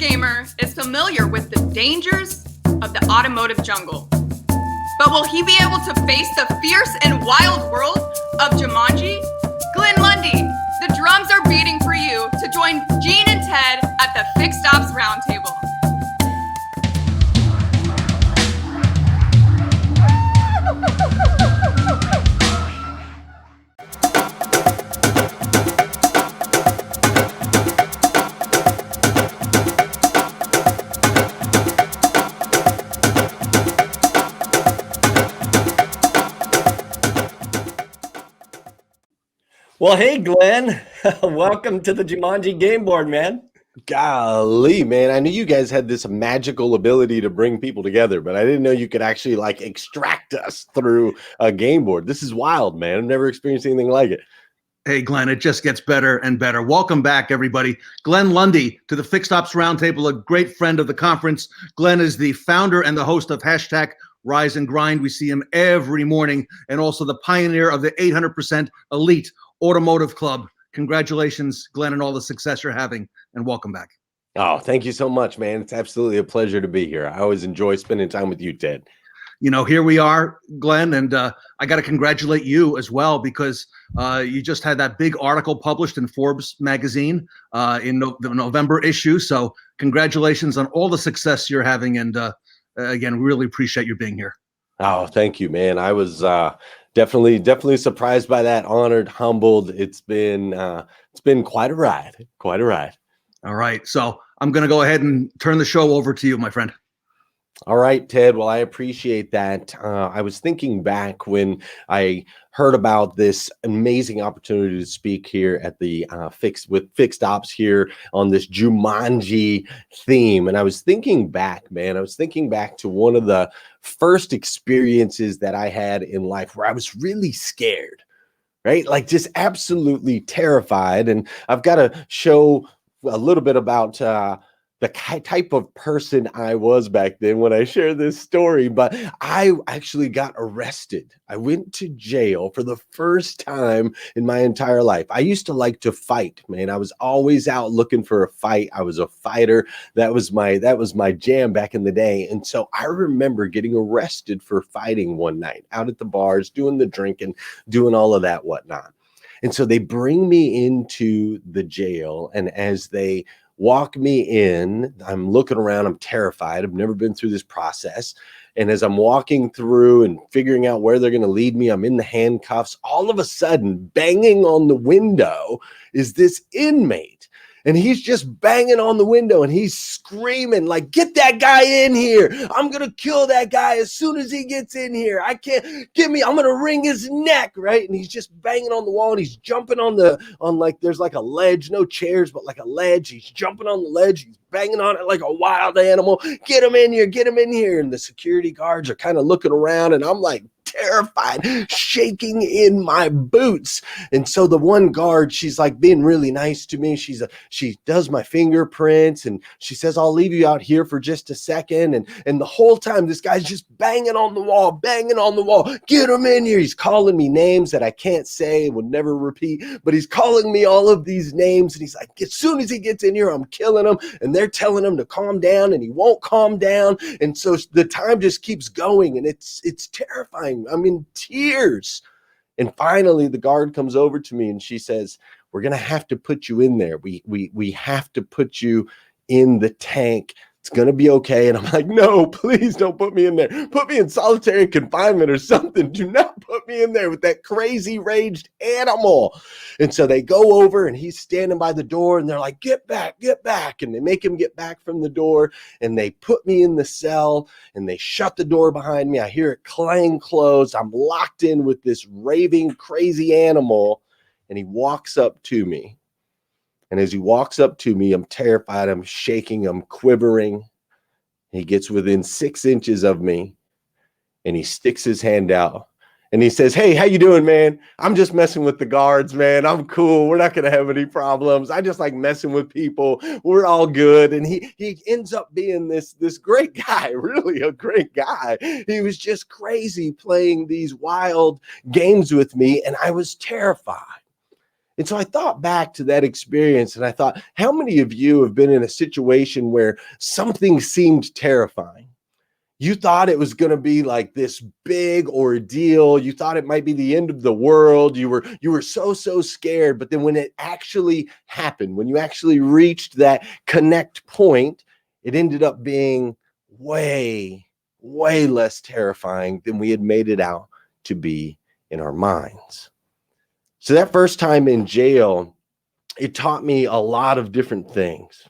gamer is familiar with the dangers of the automotive jungle. But will he be able to face the fierce and wild world of Jumanji? Glenn Lundy, the drums are beating for you to join Gene and Ted at the Fixed Ops Roundtable. Well, hey, Glenn. Welcome to the Jumanji game board, man. Golly, man. I knew you guys had this magical ability to bring people together, but I didn't know you could actually like extract us through a game board. This is wild, man. I've never experienced anything like it. Hey, Glenn, it just gets better and better. Welcome back, everybody. Glenn Lundy to the Fixed Ops Roundtable, a great friend of the conference. Glenn is the founder and the host of hashtag Rise and Grind. We see him every morning, and also the pioneer of the 800% Elite Automotive Club. Congratulations, Glenn, and all the success you're having, and welcome back. Oh, thank you so much, man. It's absolutely a pleasure to be here. I always enjoy spending time with you, Ted. You know, here we are, Glenn, and I got to congratulate you as well, because you just had that big article published in Forbes magazine in the November issue. So congratulations on all the success you're having, and again, really appreciate you being here. Oh, thank you, man. I was definitely surprised by that, honored, humbled. It's been quite a ride, quite a ride. All right, so I'm going to go ahead and turn the show over to you, my friend. All right, Ted. Well, I appreciate that. I was thinking back when I heard about this amazing opportunity to speak here at the Fixed Ops here on this Jumanji theme. And I was thinking back, man, I was thinking back to one of the first experiences that I had in life where I was really scared, right? Like just absolutely terrified. And I've got to show a little bit about the type of person I was back then when I share this story, but I actually got arrested. I went to jail for the first time in my entire life. I used to like to fight, man. I was always out looking for a fight. I was a fighter. That was my jam back in the day. And so I remember getting arrested for fighting one night out at the bars, doing the drinking, doing all of that whatnot. And so they bring me into the jail, and as they walk me in, I'm looking around, I'm terrified. I've never been through this process. And as I'm walking through and figuring out where they're going to lead me, I'm in the handcuffs. All of a sudden, banging on the window is this inmate. And he's just banging on the window and he's screaming like, "Get that guy in here. I'm going to kill that guy as soon as he gets in here. I'm going to wring his neck," right? And he's just banging on the wall and he's jumping on there's like a ledge, no chairs, but like a ledge. He's jumping on the ledge. He's banging on it like a wild animal. "Get him in here, get him in here." And the security guards are kind of looking around and I'm like terrified, shaking in my boots. And so the one guard, she's like being really nice to me. She does my fingerprints and she says, "I'll leave you out here for just a second." And the whole time this guy's just banging on the wall, "Get him in here." He's calling me names that I can't say and would never repeat, but he's calling me all of these names. And he's like, as soon as he gets in here, I'm killing him. And they're telling him to calm down and he won't calm down. And so the time just keeps going and it's terrifying. I'm in tears. And finally the guard comes over to me and she says, "We're going to have to put you in there. We have to put you in the tank. It's going to be okay." And I'm like, "No, please don't put me in there. Put me in solitary confinement or something. Do not put me in there with that crazy raged animal." And so they go over and he's standing by the door and they're like, "Get back, get back." And they make him get back from the door and they put me in the cell and they shut the door behind me. I hear it clang closed. I'm locked in with this raving crazy animal. And he walks up to me. And as he walks up to me, I'm terrified, I'm shaking, I'm quivering. He gets within 6 inches of me and he sticks his hand out and he says, "Hey, how you doing, man? I'm just messing with the guards, man. I'm cool. We're not going to have any problems. I just like messing with people. We're all good." And he ends up being this great guy, really a great guy. He was just crazy playing these wild games with me and I was terrified. And so I thought back to that experience and I thought, how many of you have been in a situation where something seemed terrifying? You thought it was going to be like this big ordeal. You thought it might be the end of the world. You were so scared. But then when it actually happened, when you actually reached that connect point, it ended up being way less terrifying than we had made it out to be in our minds. So that first time in jail, it taught me a lot of different things.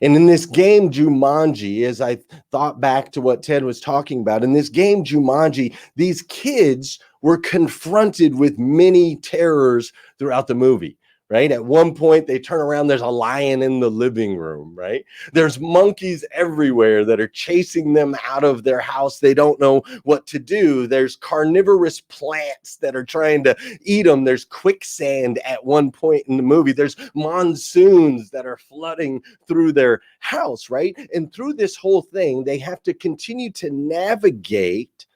And in this game, Jumanji, as I thought back to what Ted was talking about, in this game, Jumanji, these kids were confronted with many terrors throughout the movie, right? At one point, they turn around, there's a lion in the living room, right? There's monkeys everywhere that are chasing them out of their house. They don't know what to do. There's carnivorous plants that are trying to eat them. There's quicksand at one point in the movie. There's monsoons that are flooding through their house, right? And through this whole thing, they have to continue to navigate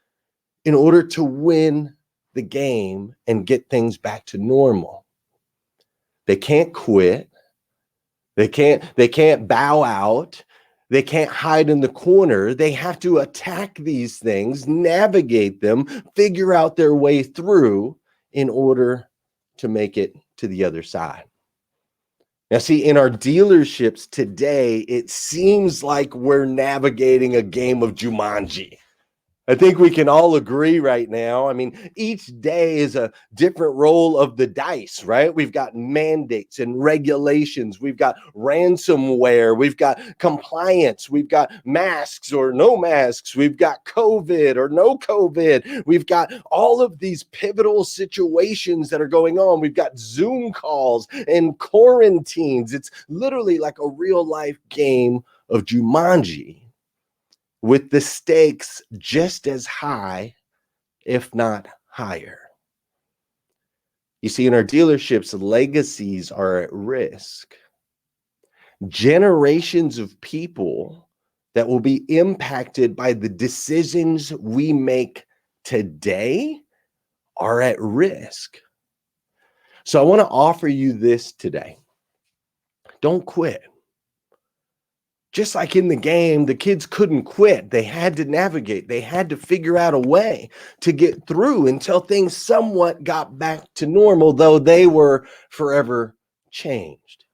in order to win the game and get things back to normal. They can't quit. They can't bow out. They can't hide in the corner. They have to attack these things, navigate them, figure out their way through in order to make it to the other side. Now, see, in our dealerships today, it seems like we're navigating a game of Jumanji. I think we can all agree right now. I mean, each day is a different roll of the dice, right? We've got mandates and regulations. We've got ransomware. We've got compliance. We've got masks or no masks. We've got COVID or no COVID. We've got all of these pivotal situations that are going on. We've got Zoom calls and quarantines. It's literally like a real life game of Jumanji, with the stakes just as high, if not higher. You see, in our dealerships, legacies are at risk. Generations of people that will be impacted by the decisions we make today are at risk. So I want to offer you this today. Don't quit. Just like in the game, the kids couldn't quit. They had to navigate. They had to figure out a way to get through until things somewhat got back to normal, though they were forever changed.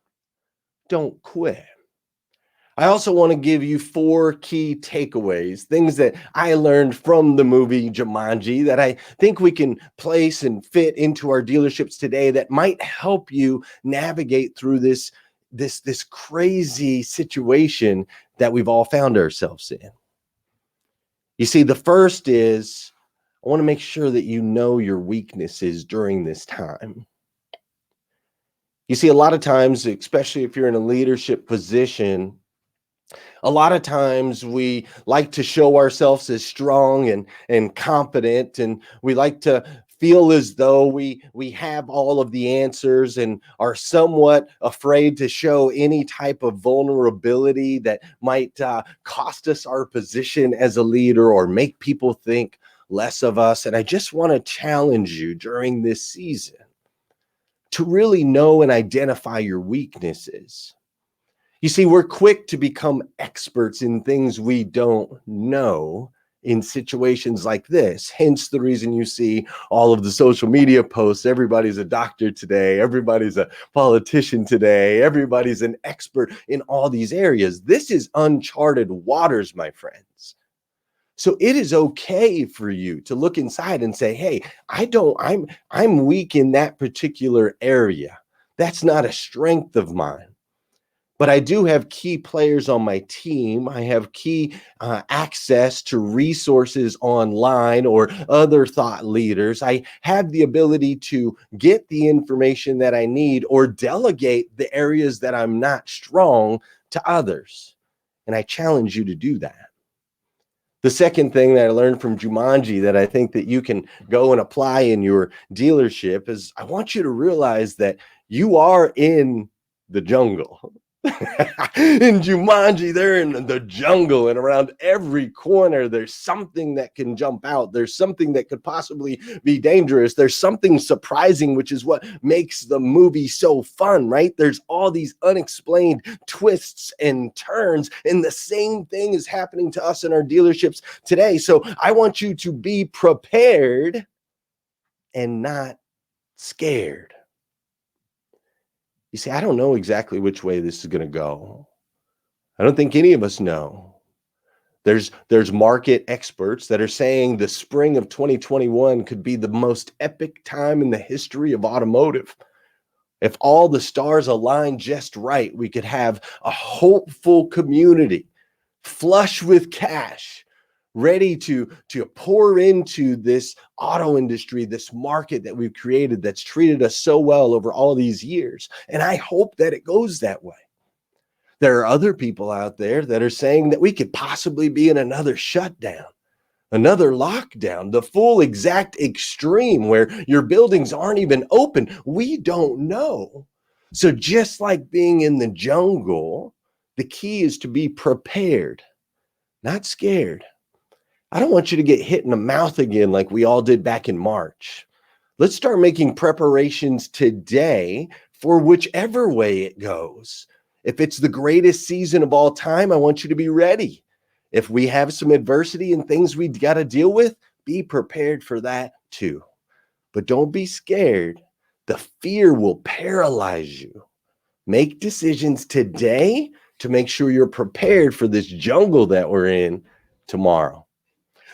Don't quit. I also want to give you 4 key takeaways, things that I learned from the movie Jumanji that I think we can place and fit into our dealerships today that might help you navigate through this crazy situation that we've all found ourselves in. You see, the first is, I want to make sure that you know your weaknesses during this time. You see, a lot of times, especially if you're in a leadership position, a lot of times we like to show ourselves as strong and competent, and we like to feel as though we have all of the answers and are somewhat afraid to show any type of vulnerability that might cost us our position as a leader or make people think less of us. And I just want to challenge you during this season to really know and identify your weaknesses. You see, we're quick to become experts in things we don't know in situations like this. Hence the reason you see all of the social media posts. Everybody's a doctor today. Everybody's a politician today. Everybody's an expert in all these areas. This is uncharted waters, my friends. So it is okay for you to look inside and say, hey, I'm weak in that particular area. That's not a strength of mine. But I do have key players on my team. I have key access to resources online or other thought leaders. I have the ability to get the information that I need or delegate the areas that I'm not strong to others. And I challenge you to do that. The second thing that I learned from Jumanji that I think that you can go and apply in your dealership is I want you to realize that you are in the jungle. In Jumanji, they're in the jungle, and around every corner, there's something that can jump out. There's something that could possibly be dangerous. There's something surprising, which is what makes the movie so fun, right? There's all these unexplained twists and turns, and the same thing is happening to us in our dealerships today. So I want you to be prepared and not scared. You see, I don't know exactly which way this is going to go. I don't think any of us know. There's market experts that are saying the spring of 2021 could be the most epic time in the history of automotive. If all the stars align just right, we could have a hopeful community, flush with cash, ready to pour into this auto industry, this market that we've created that's treated us so well over all these years. And I hope that it goes that way. There are other people out there that are saying that we could possibly be in another shutdown, another lockdown, the full exact extreme where your buildings aren't even open. We don't know. So just like being in the jungle, the key is to be prepared, not scared. I don't want you to get hit in the mouth again like we all did back in March. Let's start making preparations today for whichever way it goes. If it's the greatest season of all time, I want you to be ready. If we have some adversity and things we got to deal with, be prepared for that too. But don't be scared. The fear will paralyze you. Make decisions today to make sure you're prepared for this jungle that we're in tomorrow.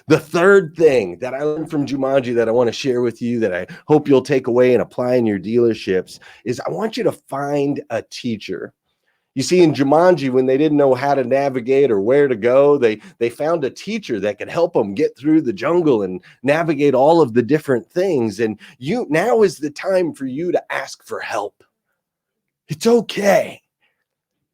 The third thing that I learned from Jumanji that I want to share with you that I hope you'll take away and apply in your dealerships is I want you to find a teacher. You see, in Jumanji, when they didn't know how to navigate or where to go, they found a teacher that could help them get through the jungle and navigate all of the different things. And now is the time for you to ask for help. It's okay.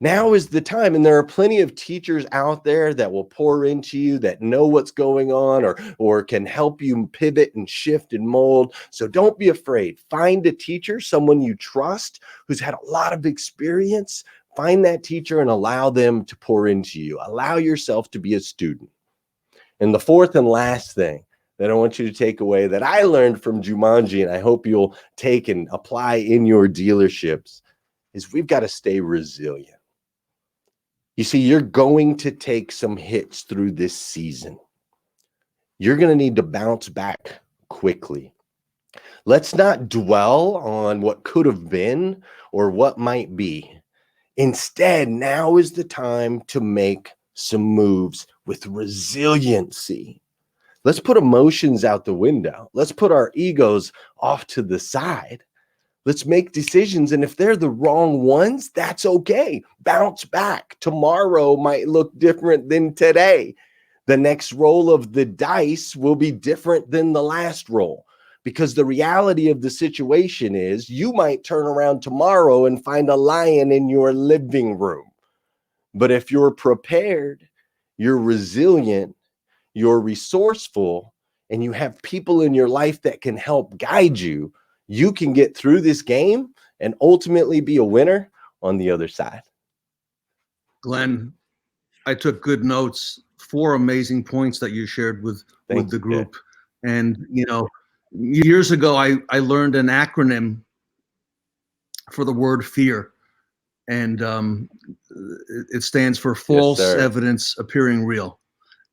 Now is the time, and there are plenty of teachers out there that will pour into you, that know what's going on or can help you pivot and shift and mold. So don't be afraid. Find a teacher, someone you trust, who's had a lot of experience. Find that teacher and allow them to pour into you. Allow yourself to be a student. And the fourth and last thing that I want you to take away that I learned from Jumanji, and I hope you'll take and apply in your dealerships, is we've got to stay resilient. You see, you're going to take some hits through this season. You're going to need to bounce back quickly. Let's not dwell on what could have been or what might be. Instead, now is the time to make some moves with resiliency. Let's put emotions out the window. Let's put our egos off to the side. Let's make decisions, and if they're the wrong ones, that's okay. Bounce back. Tomorrow might look different than today. The next roll of the dice will be different than the last roll, because the reality of the situation is you might turn around tomorrow and find a lion in your living room. But if you're prepared, you're resilient, you're resourceful, and you have people in your life that can help guide you, you can get through this game and ultimately be a winner on the other side. Glenn, I took good notes. 4 amazing points that you shared with the group. Yeah. And, you know, years ago, I learned an acronym for the word fear. And it stands for false evidence appearing real.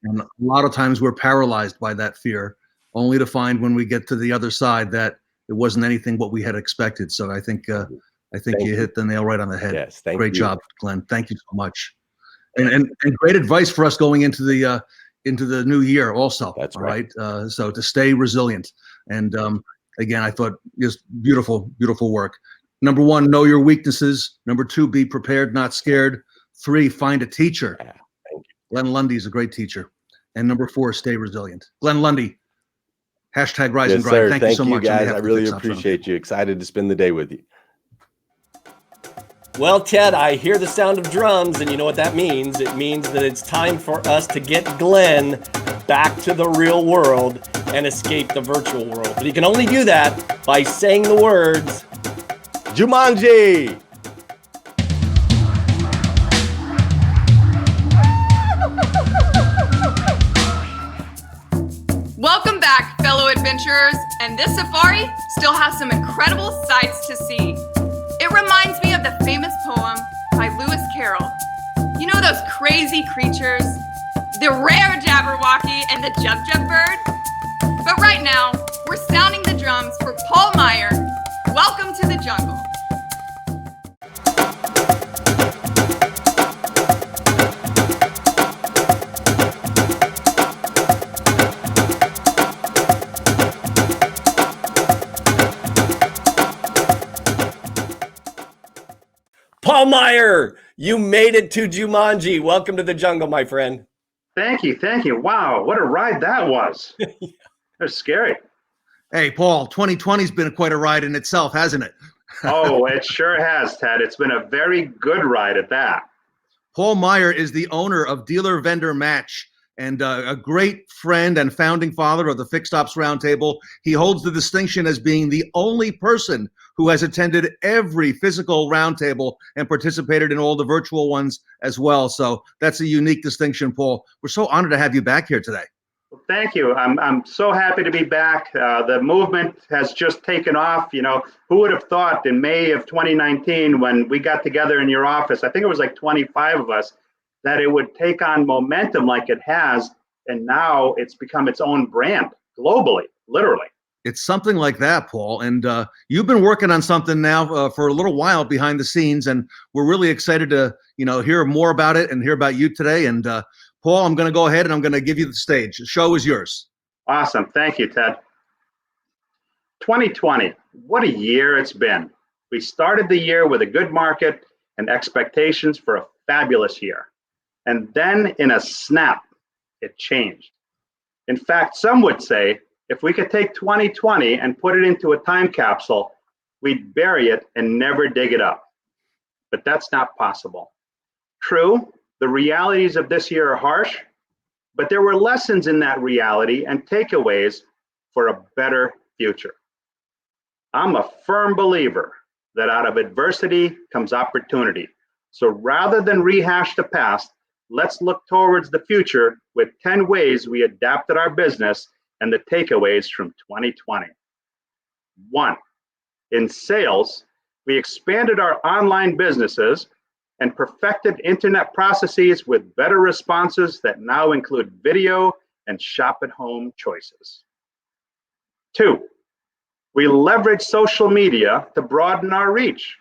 And a lot of times we're paralyzed by that fear, only to find when we get to the other side that it wasn't anything what we had expected. So I think you hit the nail right on the head. Yes, great job, Glenn. Thank you so much. And great advice for us going into the new year also. That's right. So to stay resilient. And again, I thought just beautiful, beautiful work. Number 1, know your weaknesses. Number 2, be prepared, not scared. 3, find a teacher. Yeah, thank you. Glenn Lundy is a great teacher. And number 4, stay resilient. Glenn Lundy. # Rise and Grind. Thank you so much, guys. I really appreciate you. Excited to spend the day with you. Well, Ted, I hear the sound of drums, and you know what that means. It means that it's time for us to get Glenn back to the real world and escape the virtual world. But he can only do that by saying the words, Jumanji! adventurers, and this safari still has some incredible sights to see. It reminds me of the famous poem by Lewis Carroll. You know those crazy creatures? The rare Jabberwocky and the Jub bird? But right now, we're sounding the drums for Paul Meijer. Welcome to the jungle. Paul Meijer, you made it to Jumanji. Welcome to the jungle, my friend. Thank you. Thank you. Wow, what a ride that was. It was scary. Hey, Paul, 2020's been quite a ride in itself, hasn't it? Oh, it sure has, Ted. It's been a very good ride at that. Paul Meijer is the owner of Dealer Vendor Match and a great friend and founding father of the Fixed Ops Roundtable. He holds the distinction as being the only person who has attended every physical roundtable and participated in all the virtual ones as well. So that's a unique distinction, Paul. We're so honored to have you back here today. Well, thank you. I'm so happy to be back. The movement has just taken off. You know, who would have thought in May of 2019 when we got together in your office, I think it was like 25 of us, that it would take on momentum like it has, and now it's become its own brand globally, literally. It's something like that, Paul. And you've been working on something now for a little while behind the scenes, and we're really excited to, hear more about it and hear about you today. And Paul, I'm going to go ahead and I'm going to give you the stage. The show is yours. Awesome. Thank you, Ted. 2020, what a year it's been. We started the year with a good market and expectations for a fabulous year. And then in a snap, it changed. In fact, some would say if we could take 2020 and put it into a time capsule, we'd bury it and never dig it up. But that's not possible. True, the realities of this year are harsh, but there were lessons in that reality and takeaways for a better future. I'm a firm believer that out of adversity comes opportunity. So rather than rehash the past, let's look towards the future with 10 ways we adapted our business and the takeaways from 2020. 1, in sales, we expanded our online businesses and perfected internet processes with better responses that now include video and shop-at-home choices. 2, we leveraged social media to broaden our reach.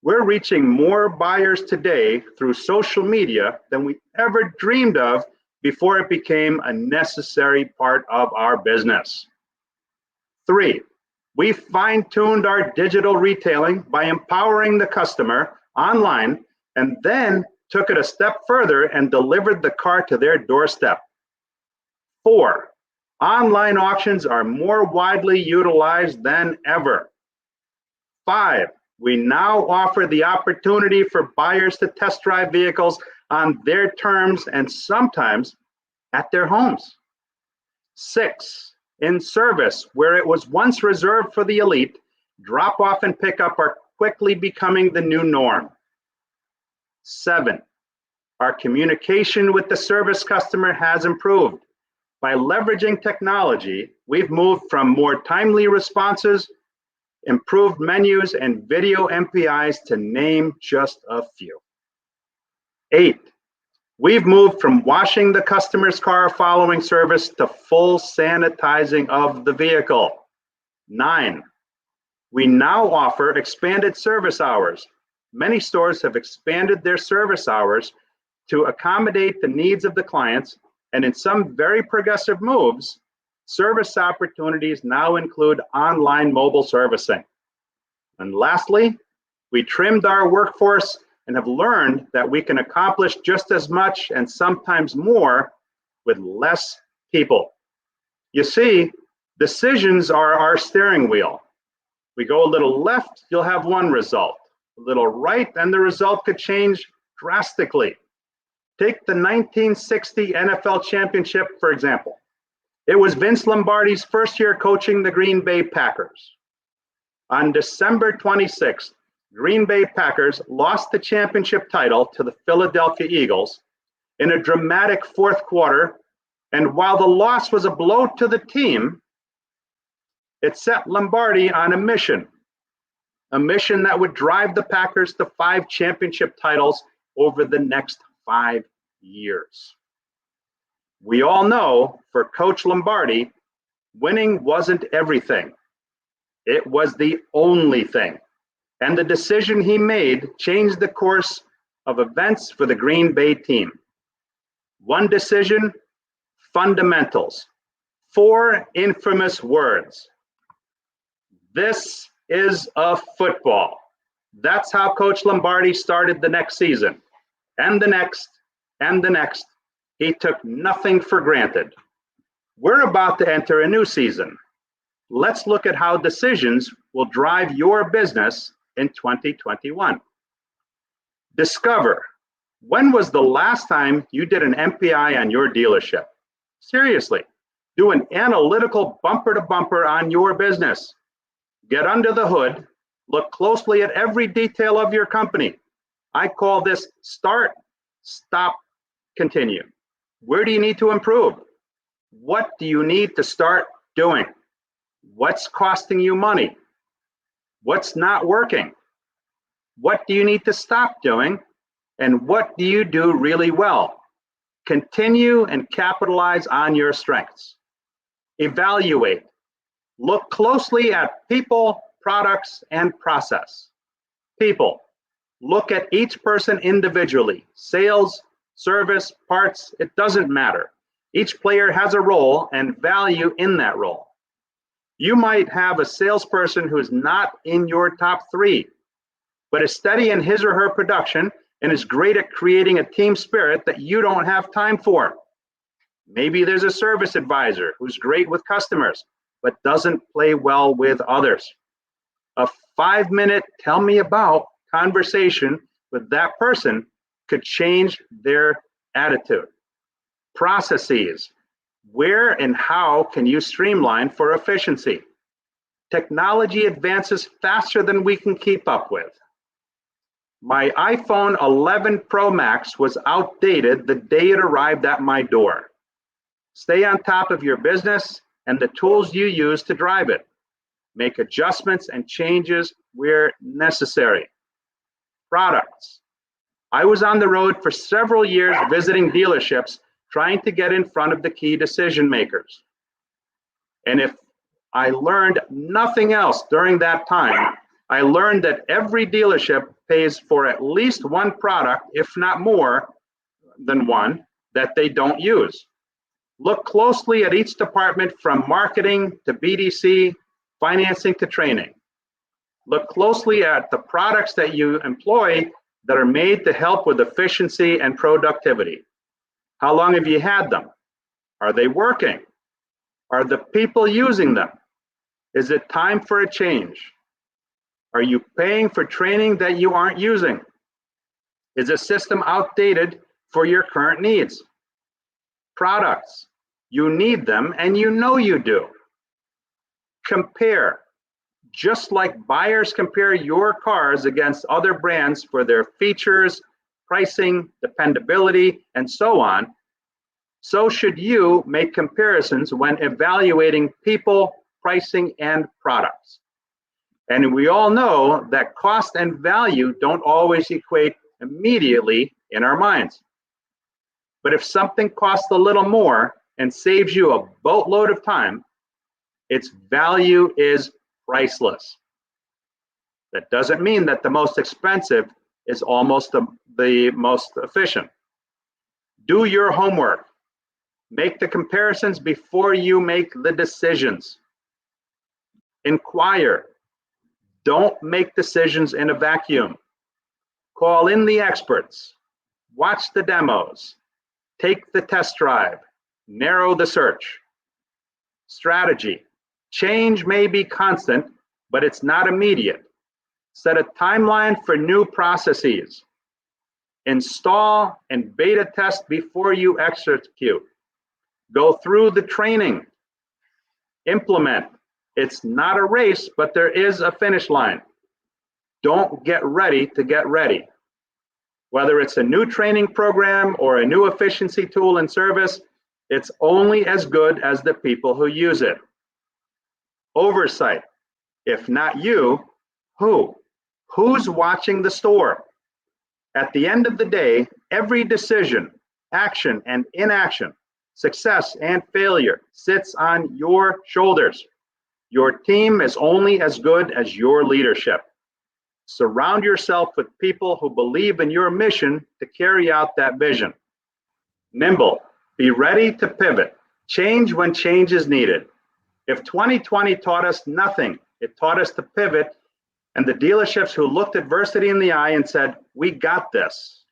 We're reaching more buyers today through social media than we ever dreamed of before it became a necessary part of our business. 3, we fine-tuned our digital retailing by empowering the customer online and then took it a step further and delivered the car to their doorstep. 4, online auctions are more widely utilized than ever. 5, we now offer the opportunity for buyers to test drive vehicles on their terms and sometimes at their homes. 6, in service, where it was once reserved for the elite, drop off and pickup are quickly becoming the new norm. 7, our communication with the service customer has improved. By leveraging technology, we've moved from more timely responses, improved menus, and video MPIs to name just a few. 8, we've moved from washing the customer's car following service to full sanitizing of the vehicle. 9, we now offer expanded service hours. Many stores have expanded their service hours to accommodate the needs of the clients, and in some very progressive moves, service opportunities now include online mobile servicing. And lastly, we trimmed our workforce and have learned that we can accomplish just as much and sometimes more with less people. You see, decisions are our steering wheel. We go a little left, you'll have one result. A little right, and the result could change drastically. Take the 1960 NFL championship, for example. It was Vince Lombardi's first year coaching the Green Bay Packers. On December 26th, Green Bay Packers lost the championship title to the Philadelphia Eagles in a dramatic fourth quarter. And while the loss was a blow to the team, It set Lombardi on a mission that would drive the Packers to 5 championship titles over the next 5 years. We all know for Coach Lombardi, winning wasn't everything. It was the only thing. And the decision he made changed the course of events for the Green Bay team. One decision, fundamentals. 4 infamous words. This is a football. That's how Coach Lombardi started the next season, and the next, and the next. He took nothing for granted. We're about to enter a new season. Let's look at how decisions will drive your business in 2021. Discover, when was the last time you did an MPI on your dealership? Seriously, do an analytical bumper to bumper on your business. Get under the hood, look closely at every detail of your company. I call this start, stop, continue. Where do you need to improve? What do you need to start doing? What's costing you money? What's not working? What do you need to stop doing? And what do you do really well? Continue and capitalize on your strengths. Evaluate. Look closely at people, products, and process. People. Look at each person individually. Sales, service, parts, it doesn't matter. Each player has a role and value in that role. You might have a salesperson who is not in your top 3, but is steady in his or her production and is great at creating a team spirit that you don't have time for. Maybe there's a service advisor who's great with customers, but doesn't play well with others. A 5-minute tell me about conversation with that person could change their attitude. Processes. Where and how can you streamline for efficiency? Technology advances faster than we can keep up with. My iPhone 11 Pro Max was outdated the day it arrived at my door. Stay on top of your business and the tools you use to drive it. Make adjustments and changes where necessary. Products. I was on the road for several years visiting dealerships, trying to get in front of the key decision makers. And if I learned nothing else during that time, I learned that every dealership pays for at least one product, if not more than one, that they don't use. Look closely at each department from marketing to BDC, financing to training. Look closely at the products that you employ that are made to help with efficiency and productivity. How long have you had them? Are they working? Are the people using them? Is it time for a change? Are you paying for training that you aren't using? Is a system outdated for your current needs? Products. You need them and you know you do. Compare. Just like buyers compare your cars against other brands for their features, pricing, dependability, and so on, so should you make comparisons when evaluating people, pricing, and products. And we all know that cost and value don't always equate immediately in our minds. But if something costs a little more and saves you a boatload of time, its value is priceless. That doesn't mean that the most expensive is almost the most efficient. Do your homework. Make the comparisons before you make the decisions. Inquire. Don't make decisions in a vacuum. Call in the experts. Watch the demos. Take the test drive. Narrow the search. Strategy. Change may be constant, but it's not immediate. Set a timeline for new processes. Install and beta test before you execute. Go through the training. Implement. It's not a race, but there is a finish line. Don't get ready to get ready. Whether it's a new training program or a new efficiency tool and service, it's only as good as the people who use it. oversight. If not you, who? Who's watching the store? At the end of the day, every decision, action and inaction, success and failure sits on your shoulders. Your team is only as good as your leadership. Surround yourself with people who believe in your mission to carry out that vision. Nimble, be ready to pivot, change when change is needed. If 2020 taught us nothing, it taught us to pivot, and the dealerships who looked adversity in the eye and said, "We got this."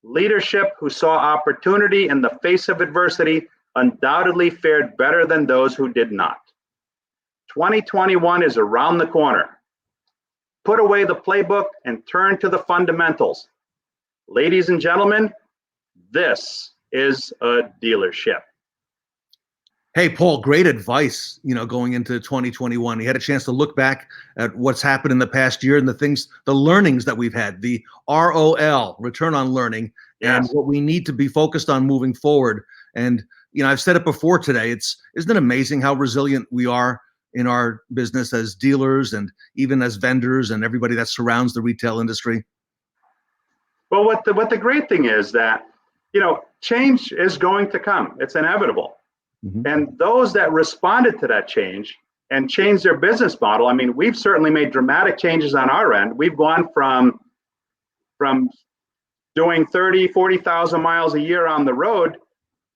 Leadership who saw opportunity in the face of adversity undoubtedly fared better than those who did not. 2021 is around the corner. Put away the playbook and turn to the fundamentals. Ladies and gentlemen, this is a dealership. Hey, Paul, great advice, going into 2021. He had a chance to look back at what's happened in the past year and the learnings that we've had, the ROL, return on learning, and what we need to be focused on moving forward. And, I've said it before today, isn't it amazing how resilient we are in our business as dealers and even as vendors and everybody that surrounds the retail industry? Well, what the great thing is that, change is going to come. It's inevitable. Mm-hmm. And those that responded to that change and changed their business model, we've certainly made dramatic changes on our end. We've gone from doing 30, 40,000 miles a year on the road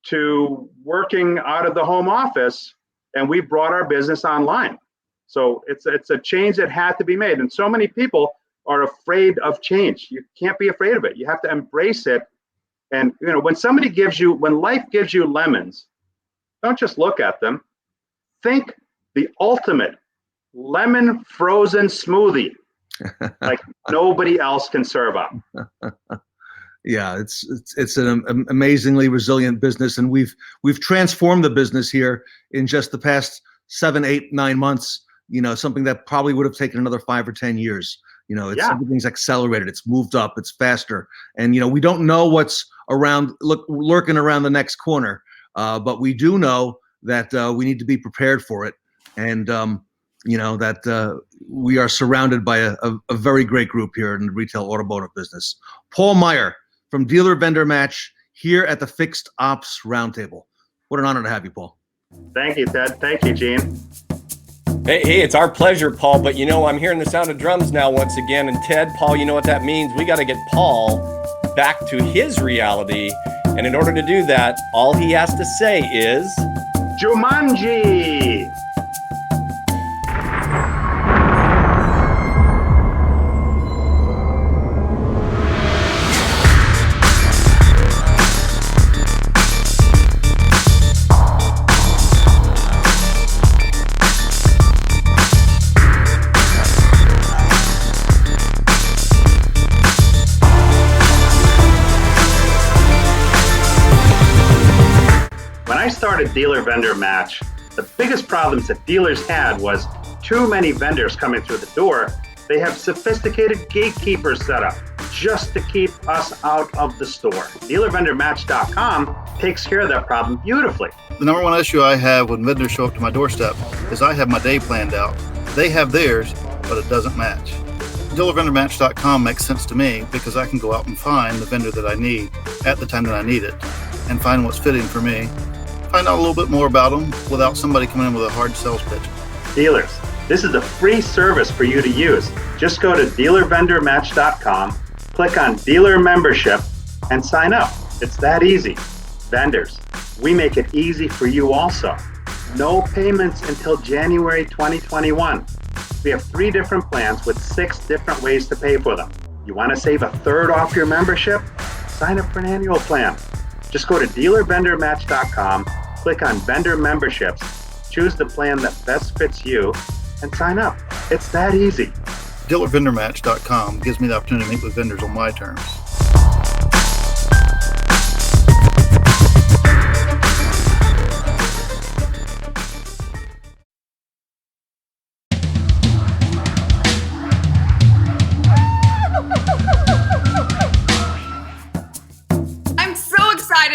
to working out of the home office, and we brought our business online. So it's a change that had to be made. And so many people are afraid of change. You can't be afraid of it. You have to embrace it. And when life gives you lemons, don't just look at them. Think the ultimate lemon frozen smoothie, like nobody else can serve up. Yeah, it's an amazingly resilient business, and we've transformed the business here in just the past 7, 8, 9 months. Something that probably would have taken another 5 or 10 years. Everything's accelerated. It's moved up. It's faster, and we don't know what's lurking around the next corner. But we do know that we need to be prepared for it, and that we are surrounded by a very great group here in the retail automotive business. Paul Meijer from Dealer Vendor Match here at the Fixed Ops Roundtable. What an honor to have you, Paul. Thank you, Ted. Thank you, Gene. Hey, it's our pleasure, Paul. But I'm hearing the sound of drums now once again. And Ted, Paul, you know what that means? We got to get Paul back to his reality. And in order to do that, all he has to say is Jumanji. When I started Dealer Vendor Match, the biggest problems that dealers had was too many vendors coming through the door. They have sophisticated gatekeepers set up just to keep us out of the store. DealerVendorMatch.com takes care of that problem beautifully. The number one issue I have when vendors show up to my doorstep is I have my day planned out. They have theirs, but it doesn't match. DealerVendorMatch.com makes sense to me because I can go out and find the vendor that I need at the time that I need it and find what's fitting for me. Find out a little bit more about them without somebody coming in with a hard sales pitch. Dealers, this is a free service for you to use. Just go to DealerVendorMatch.com, click on Dealer Membership, and sign up. It's that easy. Vendors, we make it easy for you also. No payments until January 2021. We have 3 different plans with 6 different ways to pay for them. You want to save 1/3 off your membership? Sign up for an annual plan. Just go to DealerVendorMatch.com, click on Vendor Memberships, choose the plan that best fits you, and sign up. It's that easy. DealerVendorMatch.com gives me the opportunity to meet with vendors on my terms.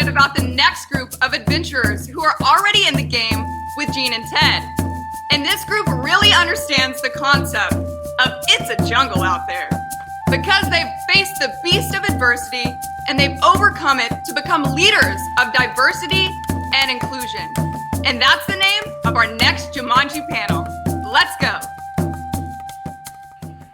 About the next group of adventurers who are already in the game with Gene and Ted. And this group really understands the concept of it's a jungle out there because they've faced the beast of adversity and they've overcome it to become leaders of diversity and inclusion. And that's the name of our next Jumanji panel. Let's go.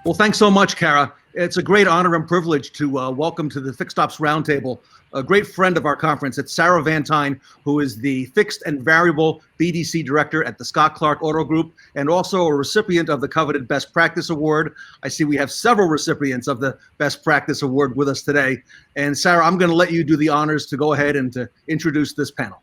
Well, thanks so much, Kara. It's a great honor and privilege to welcome to the Fixed Ops Roundtable a great friend of our conference. It's Sarah VANTINE, who is the Fixed and Variable BDC Director at the Scott Clark Auto Group and also a recipient of the coveted Best Practice Award. I see we have several recipients of the Best Practice Award with us today. And Sarah, I'm going to let you do the honors to go ahead and to introduce this panel.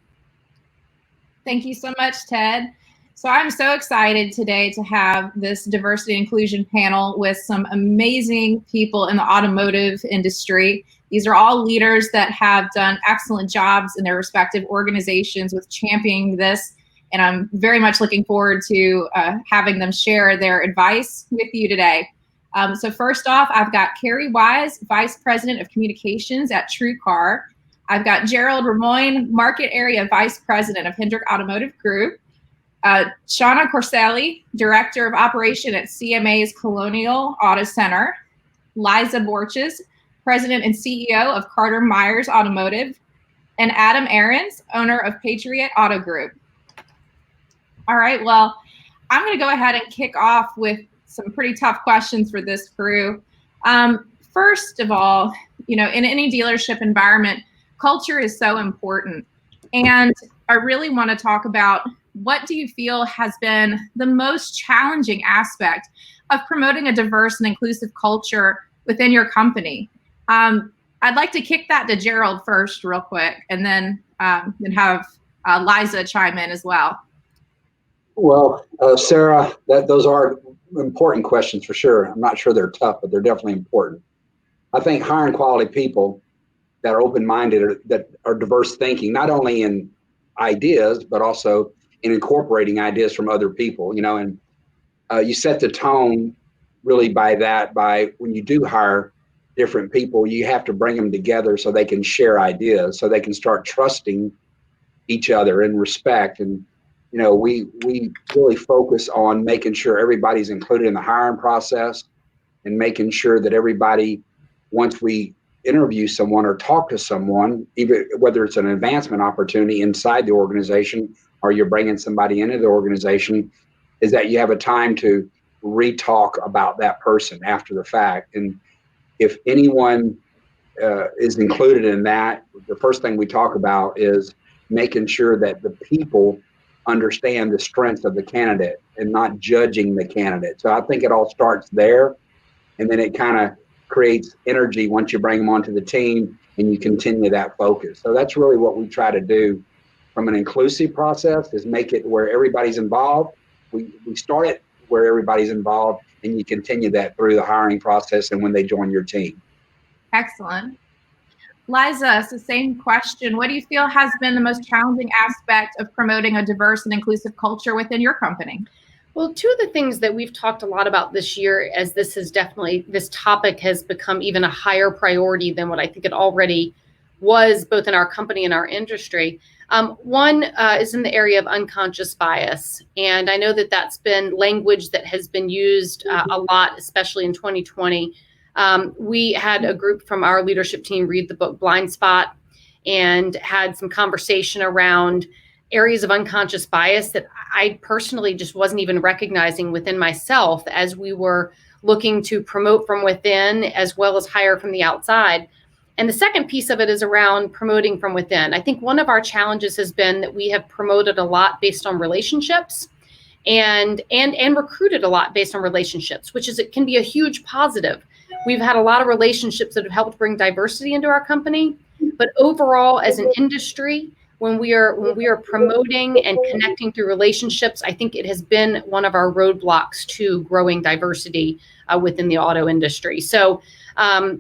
Thank you so much, Ted. So I'm so excited today to have this diversity and inclusion panel with some amazing people in the automotive industry. These are all leaders that have done excellent jobs in their respective organizations with championing this. And I'm very much looking forward to having them share their advice with you today. So first off, I've got KERRI Wise, Vice President of Communications at TRUECAR. I've got GERALD RAMOIN, Market Area Vice President of HENDRICK Automotive Group. SEANA CORSALE, Director of Operation at CMA's Colonial Auto Center. LIZA BORCHES, President and CEO of Carter Myers Automotive. And Adam ARENS, owner of PATRIOT Auto Group. All right, well, I'm going to go ahead and kick off with some pretty tough questions for this crew. First of all, you know, in any dealership environment, culture is so important. And I really want to talk about what do you feel has been the most challenging aspect of promoting a diverse and inclusive culture within your company? I'd like to kick that to GERALD first real quick, and then have LIZA chime in as well. Well, Sarah, those are important questions for sure. I'm not sure they're tough, but they're definitely important. I think hiring quality people that are open-minded, that are diverse thinking, not only in ideas, but also in incorporating ideas from other people, you know, and you set the tone really by when you do hire different people, you have to bring them together so they can share ideas, so they can start trusting each other and respect. And, you know, we really focus on making sure everybody's included in the hiring process and making sure that everybody, once we interview someone or talk to someone, even whether it's an advancement opportunity inside the organization or you're bringing somebody into the organization, is that you have a time to re-talk about that person after the fact. And if anyone is included in that, the first thing we talk about is making sure that the people understand the strengths of the candidate and not judging the candidate. So I think it all starts there, and then it kind of creates energy once you bring them onto the team and you continue that focus. So that's really what we try to do from an inclusive process, is make it where everybody's involved. We start it where everybody's involved, and you continue that through the hiring process and when they join your team. Excellent. LIZA, it's the same question. What do you feel has been the most challenging aspect of promoting a diverse and inclusive culture within your company? Well, two of the things that we've talked a lot about this year, as this topic has become even a higher priority than what I think it already was, both in our company and our industry. One is in the area of unconscious bias. And I know that that's been language that has been used a lot, especially in 2020. We had a group from our leadership team read the book Blind Spot and had some conversation around areas of unconscious bias that I personally just wasn't even recognizing within myself as we were looking to promote from within as well as hire from the outside. And the second piece of it is around promoting from within. I think one of our challenges has been that we have promoted a lot based on relationships and recruited a lot based on relationships, which is, it can be a huge positive. We've had a lot of relationships that have helped bring diversity into our company, but overall as an industry, when we are promoting and connecting through relationships, I think it has been one of our roadblocks to growing diversity within the auto industry. So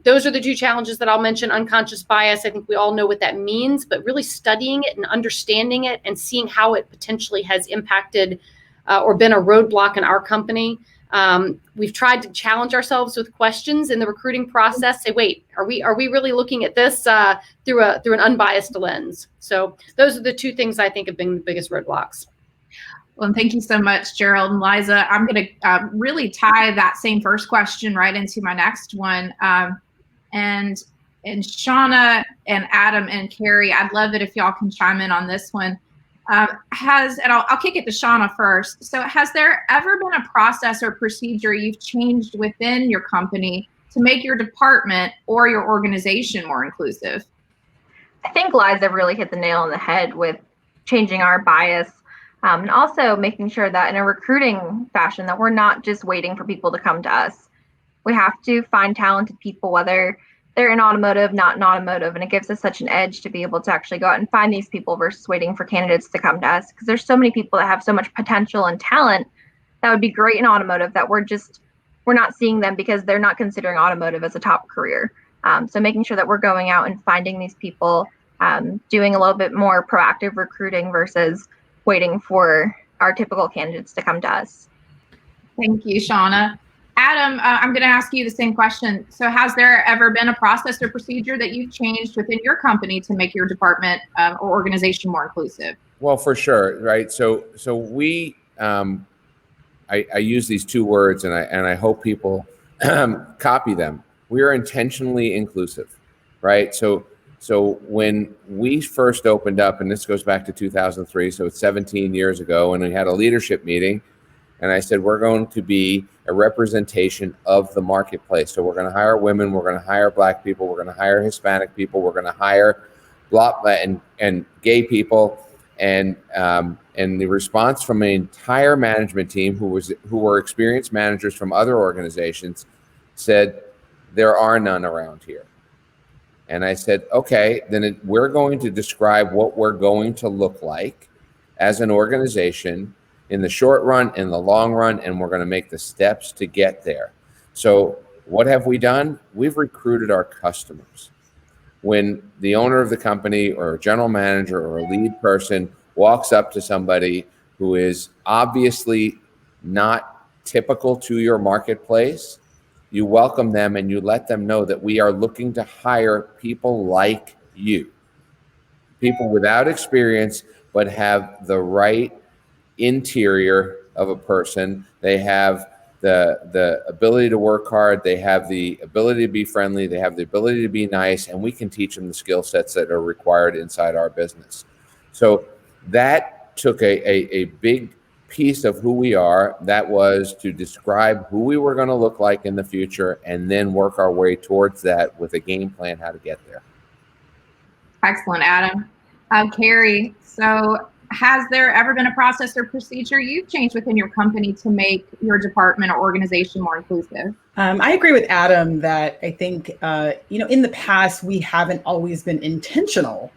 those are the two challenges that I'll mention. Unconscious bias, I think we all know what that means, but really studying it and understanding it and seeing how it potentially has impacted or been a roadblock in our company. We've tried to challenge ourselves with questions in the recruiting process. Say, wait, are we really looking at this through an unbiased lens? So those are the two things I think have been the biggest roadblocks. Well, thank you so much, Gerald and Liza. I'm going to really tie that same first question right into my next one. And Shauna and Adam and Kerri, I'd love it if y'all can chime in on this one. And I'll kick it to Shauna first. So has there ever been a process or procedure you've changed within your company to make your department or your organization more inclusive? I think Liza really hit the nail on the head with changing our bias, and also making sure that in a recruiting fashion that we're not just waiting for people to come to us. We have to find talented people, whether they're in automotive, not in automotive, and it gives us such an edge to be able to actually go out and find these people versus waiting for candidates to come to us, because there's so many people that have so much potential and talent that would be great in automotive that we're not seeing them because they're not considering automotive as a top career. So making sure that we're going out and finding these people, doing a little bit more proactive recruiting versus waiting for our typical candidates to come to us. Thank you, Shauna. Adam, I'm going to ask you the same question. So has there ever been a process or procedure that you've changed within your company to make your department or organization more inclusive? Well, for sure, right? So we, I use these two words, and I hope people copy them. We are intentionally inclusive, right? So when we first opened up, and this goes back to 2003, so it's 17 years ago, and we had a leadership meeting, and I said, we're going to be a representation of the marketplace. So we're going to hire women, we're going to hire Black people, we're going to hire Hispanic people, we're going to hire and gay people, and the response from an entire management team who were experienced managers from other organizations said, there are none around here. And I said, okay, then we're going to describe what we're going to look like as an organization in the short run, in the long run, and we're going to make the steps to get there. So what have we done? We've recruited our customers. When the owner of the company or a general manager or a lead person walks up to somebody who is obviously not typical to your marketplace, you welcome them and you let them know that we are looking to hire people like you, people without experience, but have the right interior of a person. They have the ability to work hard. They have the ability to be friendly. They have the ability to be nice, and we can teach them the skill sets that are required inside our business. So that took a big piece of who we are. That was to describe who we were going to look like in the future, and then work our way towards that with a game plan how to get there. Excellent, Adam. Kerri, so has there ever been a process or procedure you've changed within your company to make your department or organization more inclusive? I agree with Adam that I think, in the past, we haven't always been intentional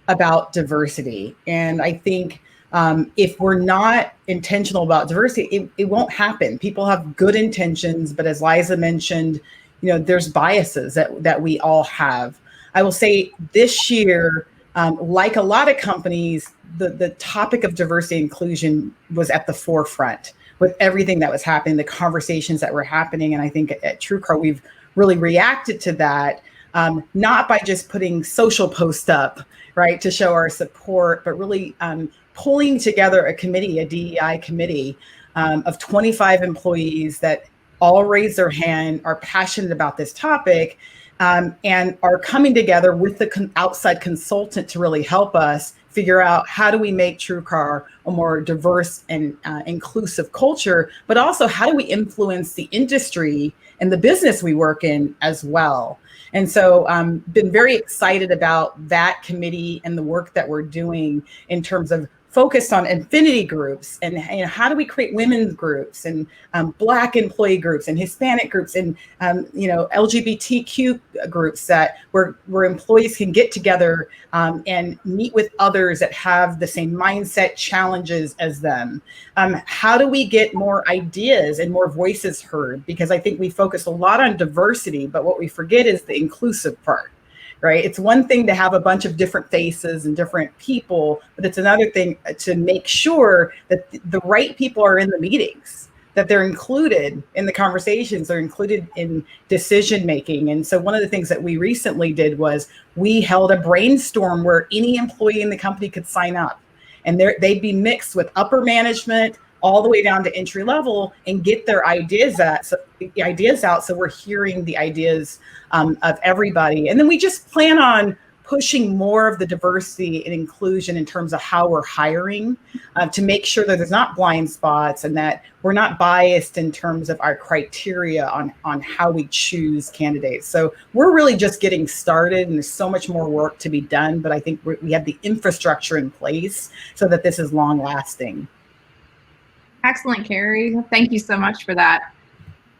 about diversity. And I think if we're not intentional about diversity, it won't happen. People have good intentions, but as Liza mentioned, there's biases that we all have. I will say this year, like a lot of companies, the topic of diversity and inclusion was at the forefront with everything that was happening, the conversations that were happening. And I think at TRUECAR, we've really reacted to that, not by just putting social posts up, right, to show our support, but really pulling together a committee, a DEI committee of 25 employees that all raise their hand, are passionate about this topic, and are coming together with the outside consultant to really help us figure out how do we make TRUECAR a more diverse and inclusive culture, but also how do we influence the industry and the business we work in as well. And so been very excited about that committee and the work that we're doing in terms of focused on affinity groups and how do we create women's groups and Black employee groups and Hispanic groups and LGBTQ groups where employees can get together and meet with others that have the same mindset challenges as them. How do we get more ideas and more voices heard? Because I think we focus a lot on diversity, but what we forget is the inclusive part. Right? It's one thing to have a bunch of different faces and different people, but it's another thing to make sure that the right people are in the meetings, that they're included in the conversations, they're included in decision making. And so one of the things that we recently did was we held a brainstorm where any employee in the company could sign up. and they'd be mixed with upper management all the way down to entry level and get their ideas out. So we're hearing the ideas of everybody. And then we just plan on pushing more of the diversity and inclusion in terms of how we're hiring to make sure that there's not blind spots and that we're not biased in terms of our criteria on how we choose candidates. So we're really just getting started, and there's so much more work to be done, but I think we have the infrastructure in place so that this is long lasting. Excellent, KERRI. Thank you so much for that.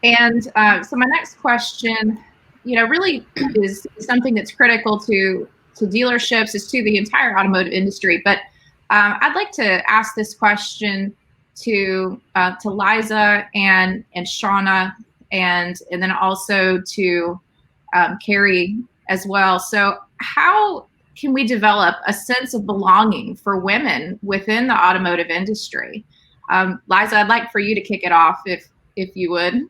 And so my next question, really is something that's critical to dealerships, is to the entire automotive industry. But I'd like to ask this question to LIZA and SEANA, and then also to KERRI as well. So how can we develop a sense of belonging for women within the automotive industry? LIZA, I'd like for you to kick it off if you would.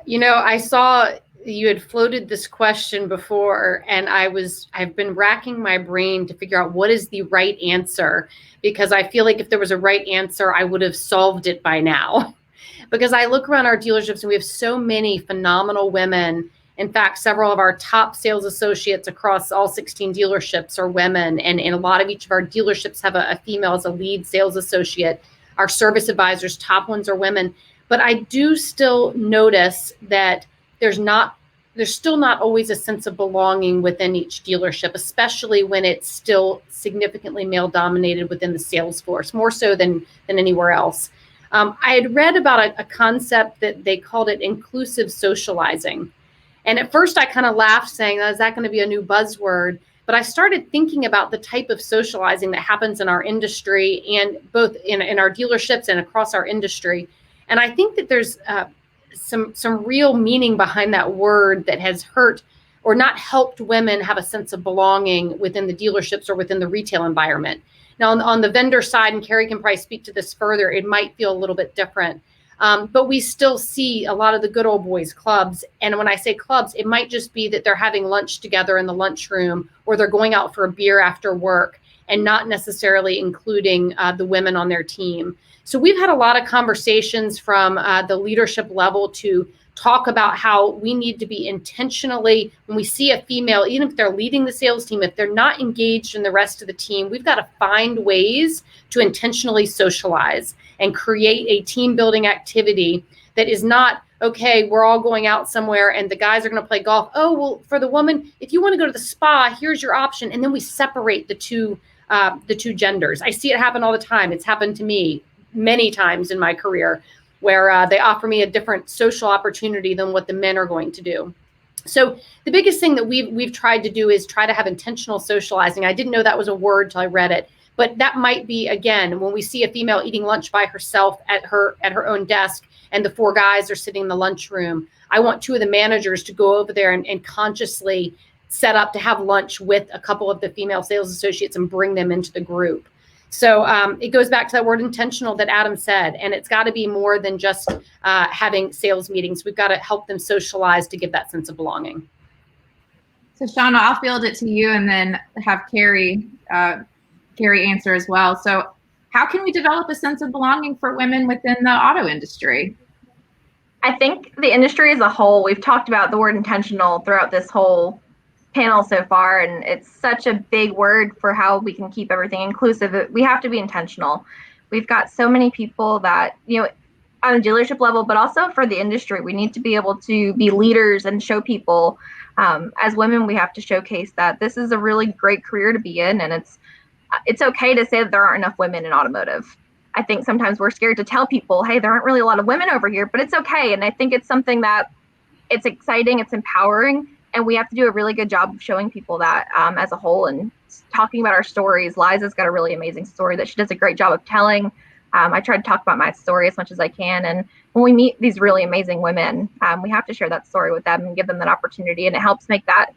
I saw you had floated this question before, and I've been racking my brain to figure out what is the right answer, because I feel like if there was a right answer, I would have solved it by now. Because I look around our dealerships and we have so many phenomenal women. In fact, several of our top sales associates across all 16 dealerships are women, and a lot of each of our dealerships have a female as a lead sales associate. Our service advisors, top ones are women. But I do still notice that there's still not always a sense of belonging within each dealership, especially when it's still significantly male dominated within the sales force, more so than anywhere else. I had read about a concept that they called it inclusive socializing. And at first I kind of laughed, saying, is that going to be a new buzzword? But I started thinking about the type of socializing that happens in our industry, and both in our dealerships and across our industry. And I think that there's some real meaning behind that word that has hurt or not helped women have a sense of belonging within the dealerships or within the retail environment. Now, on the vendor side, and KERRI can probably speak to this further, it might feel a little bit different. But we still see a lot of the good old boys clubs. And when I say clubs, it might just be that they're having lunch together in the lunchroom, or they're going out for a beer after work, and not necessarily including the women on their team. So we've had a lot of conversations from the leadership level to talk about how we need to be intentionally, when we see a female, even if they're leading the sales team, if they're not engaged in the rest of the team, we've got to find ways to intentionally socialize and create a team building activity that is not, okay, we're all going out somewhere and the guys are going to play golf. Oh, well, for the woman, if you want to go to the spa, here's your option. And then we separate the two genders. I see it happen all the time. It's happened to me many times in my career, where they offer me a different social opportunity than what the men are going to do. So the biggest thing that we've tried to do is try to have intentional socializing. I didn't know that was a word till I read it, but that might be, again, when we see a female eating lunch by herself at her own desk and the four guys are sitting in the lunchroom, I want two of the managers to go over there and consciously set up to have lunch with a couple of the female sales associates and bring them into the group. So it goes back to that word intentional that Adam said, and it's got to be more than just having sales meetings. We've got to help them socialize to give that sense of belonging. So SEANA, I'll field it to you and then have KERRI answer as well. So how can we develop a sense of belonging for women within the auto industry? I think the industry as a whole, we've talked about the word intentional throughout this whole panel so far, and it's such a big word for how we can keep everything inclusive. We have to be intentional. We've got so many people that, on a dealership level, but also for the industry, we need to be able to be leaders and show people, as women, we have to showcase that this is a really great career to be in, and it's okay to say that there aren't enough women in automotive. I think sometimes we're scared to tell people, hey, there aren't really a lot of women over here, but it's okay. And I think it's something that it's exciting, it's empowering, and we have to do a really good job of showing people that as a whole and talking about our stories. Liza's got a really amazing story that she does a great job of telling. I try to talk about my story as much as I can. And when we meet these really amazing women, we have to share that story with them and give them that opportunity. And it helps make that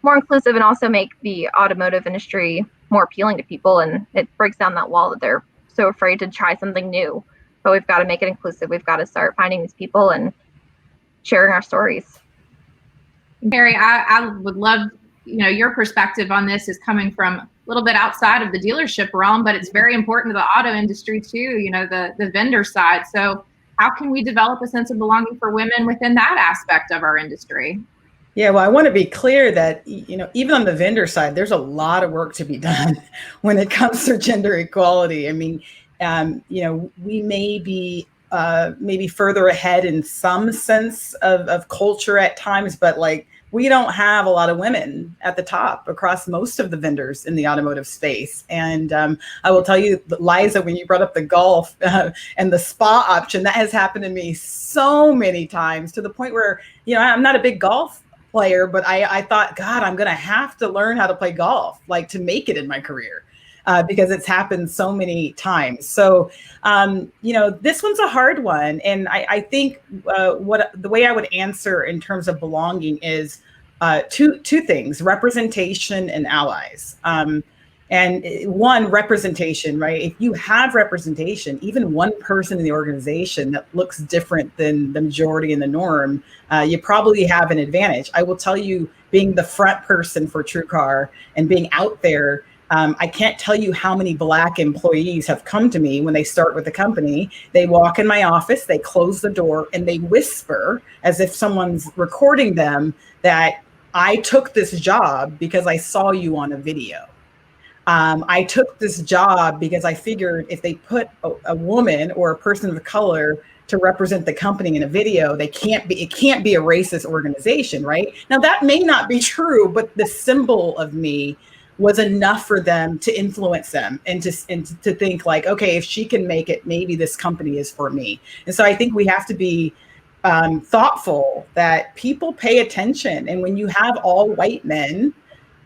more inclusive and also make the automotive industry more appealing to people. And it breaks down that wall that they're so afraid to try something new. But we've got to make it inclusive. We've got to start finding these people and sharing our stories. KERRI, I would love, your perspective on this is coming from little bit outside of the dealership realm, but it's very important to the auto industry too, you know, the vendor side. So how can we develop a sense of belonging for women within that aspect of our industry? Yeah, well, I want to be clear that, you know, even on the vendor side, there's a lot of work to be done when it comes to gender equality. I mean, you know, we may be maybe further ahead in some sense of culture at times, but like we don't have a lot of women at the top across most of the vendors in the automotive space. And I will tell you, Liza, when you brought up the golf and the spa option, that has happened to me so many times, to the point where, you know, I'm not a big golf player, but I thought, God, I'm going to have to learn how to play golf, like to make it in my career, because it's happened so many times. So, you know, this one's a hard one. And I think the way I would answer in terms of belonging is two things: representation and allies. And one, representation, right? If you have representation, even one person in the organization that looks different than the majority and the norm, you probably have an advantage. I will tell you, being the front person for TRUECAR and being out there, I can't tell you how many Black employees have come to me when they start with the company. They walk in my office, they close the door, and they whisper, as if someone's recording them, that I took this job because I saw you on a video. I took this job because I figured if they put a woman or a person of color to represent the company in a video, it can't be a racist organization, right? Now that may not be true, but the symbol of me was enough for them to influence them and to think like, okay, if she can make it, maybe this company is for me. And so I think we have to be thoughtful that people pay attention. And when you have all white men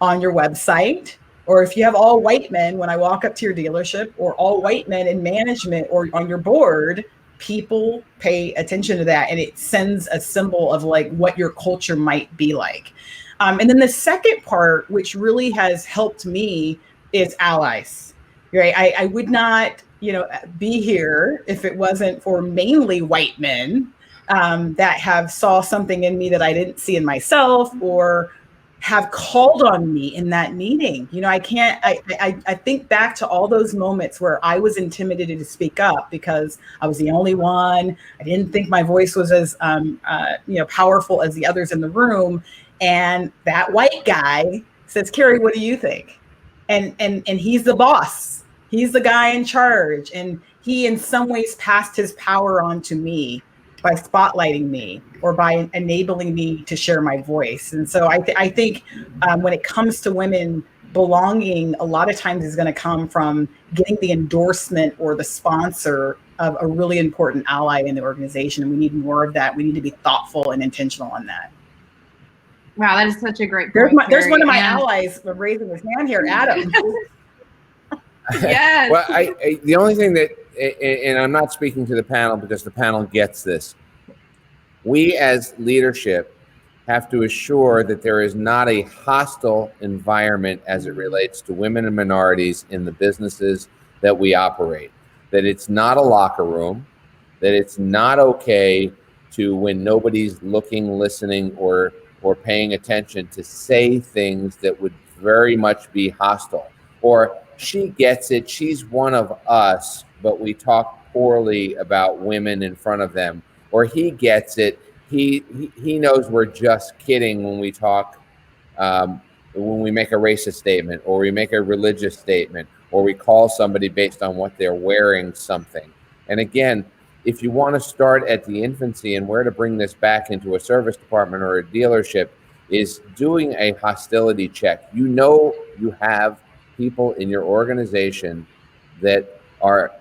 on your website, or if you have all white men when I walk up to your dealership, or all white men in management or on your board, people pay attention to that. And it sends a symbol of like what your culture might be like. And then the second part, which really has helped me, is allies, right? I would not, you know, be here if it wasn't for mainly white men that have saw something in me that I didn't see in myself, or have called on me in that meeting. You know, I think back to all those moments where I was intimidated to speak up because I was the only one. I didn't think my voice was as, you know, powerful as the others in the room. And that white guy says, Kerri, what do you think? And he's the boss. He's the guy in charge. And he in some ways passed his power on to me by spotlighting me or by enabling me to share my voice. And so I think when it comes to women, belonging a lot of times is going to come from getting the endorsement or the sponsor of a really important ally in the organization. And we need more of that. We need to be thoughtful and intentional on that. Wow, that is such a great point. There's one of my allies raising his hand here, Adam. Yes. Well, the only thing that, and I'm not speaking to the panel because the panel gets this, we as leadership have to assure that there is not a hostile environment as it relates to women and minorities in the businesses that we operate, that it's not a locker room, that it's not okay to, when nobody's looking, listening, or paying attention, to say things that would very much be hostile. Or she gets it, she's one of us, but we talk poorly about women in front of them. Or he gets it, he knows we're just kidding when we talk, when we make a racist statement, or we make a religious statement, or we call somebody based on what they're wearing something. And again, if you want to start at the infancy and where to bring this back into a service department or a dealership, is doing a hostility check. You know, you have people in your organization that are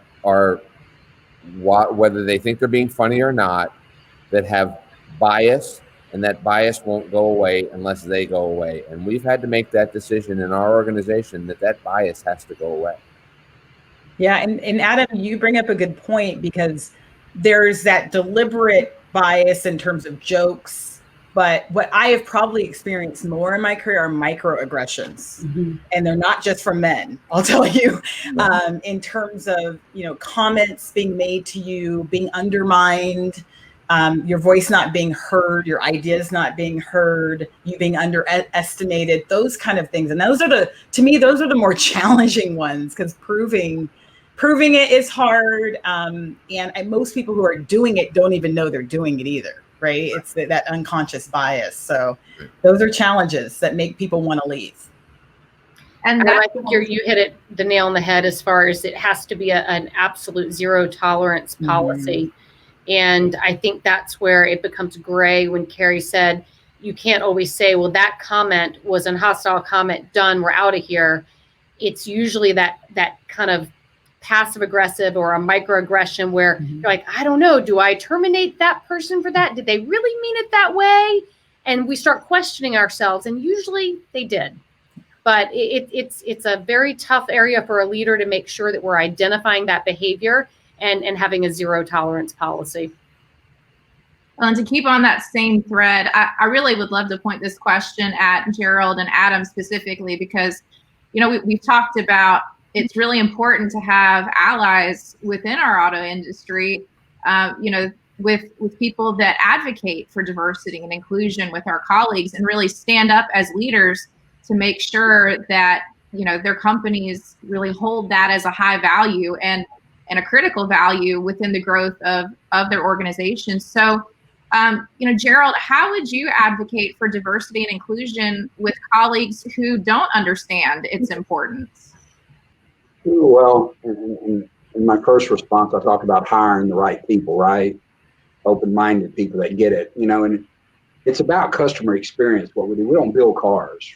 whether they think they're being funny or not, that have bias, and that bias won't go away unless they go away. And we've had to make that decision in our organization that bias has to go away. Yeah, and Adam, you bring up a good point, because there's that deliberate bias in terms of jokes, but what I have probably experienced more in my career are microaggressions. Mm-hmm. And they're not just from men, I'll tell you, in terms of, you know, comments being made to you, being undermined, your voice not being heard, your ideas not being heard, you being underestimated, those kind of things. And those are to me, those are the more challenging ones, because proving it is hard. And most people who are doing it don't even know they're doing it either, right? It's that unconscious bias. So those are challenges that make people want to leave. And I think you hit the nail on the head as far as it has to be an absolute zero tolerance policy. And I think that's where it becomes gray when KERRI said, you can't always say, well, that comment was a hostile comment, done, we're out of here. It's usually that kind of passive aggressive or a microaggression where you're like, I don't know, do I terminate that person for that? Did they really mean it that way? And we start questioning ourselves, and usually they did. But it's a very tough area for a leader to make sure that we're identifying that behavior and having a zero tolerance policy. And to keep on that same thread, I really would love to point this question at Gerald and Adam specifically, because, you know, we've talked about it's really important to have allies within our auto industry, you know, with people that advocate for diversity and inclusion with our colleagues and really stand up as leaders to make sure that, you know, their companies really hold that as a high value and a critical value within the growth of their organizations. So, you know, Gerald, how would you advocate for diversity and inclusion with colleagues who don't understand its importance? Well, in my first response, I talked about hiring the right people, right? Open-minded people that get it, you know, and it's about customer experience. What we do, we don't build cars.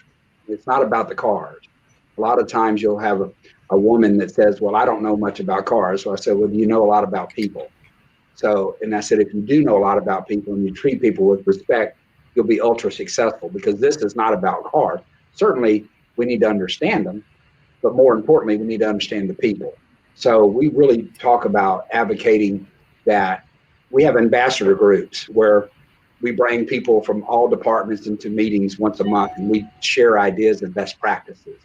It's not about the cars. A lot of times you'll have a woman that says, well, I don't know much about cars. So I said, well, do you know a lot about people? So, and I said, if you do know a lot about people and you treat people with respect, you'll be ultra successful, because this is not about cars. Certainly we need to understand them, but more importantly, we need to understand the people. So we really talk about advocating that we have ambassador groups where we bring people from all departments into meetings once a month, and we share ideas and best practices.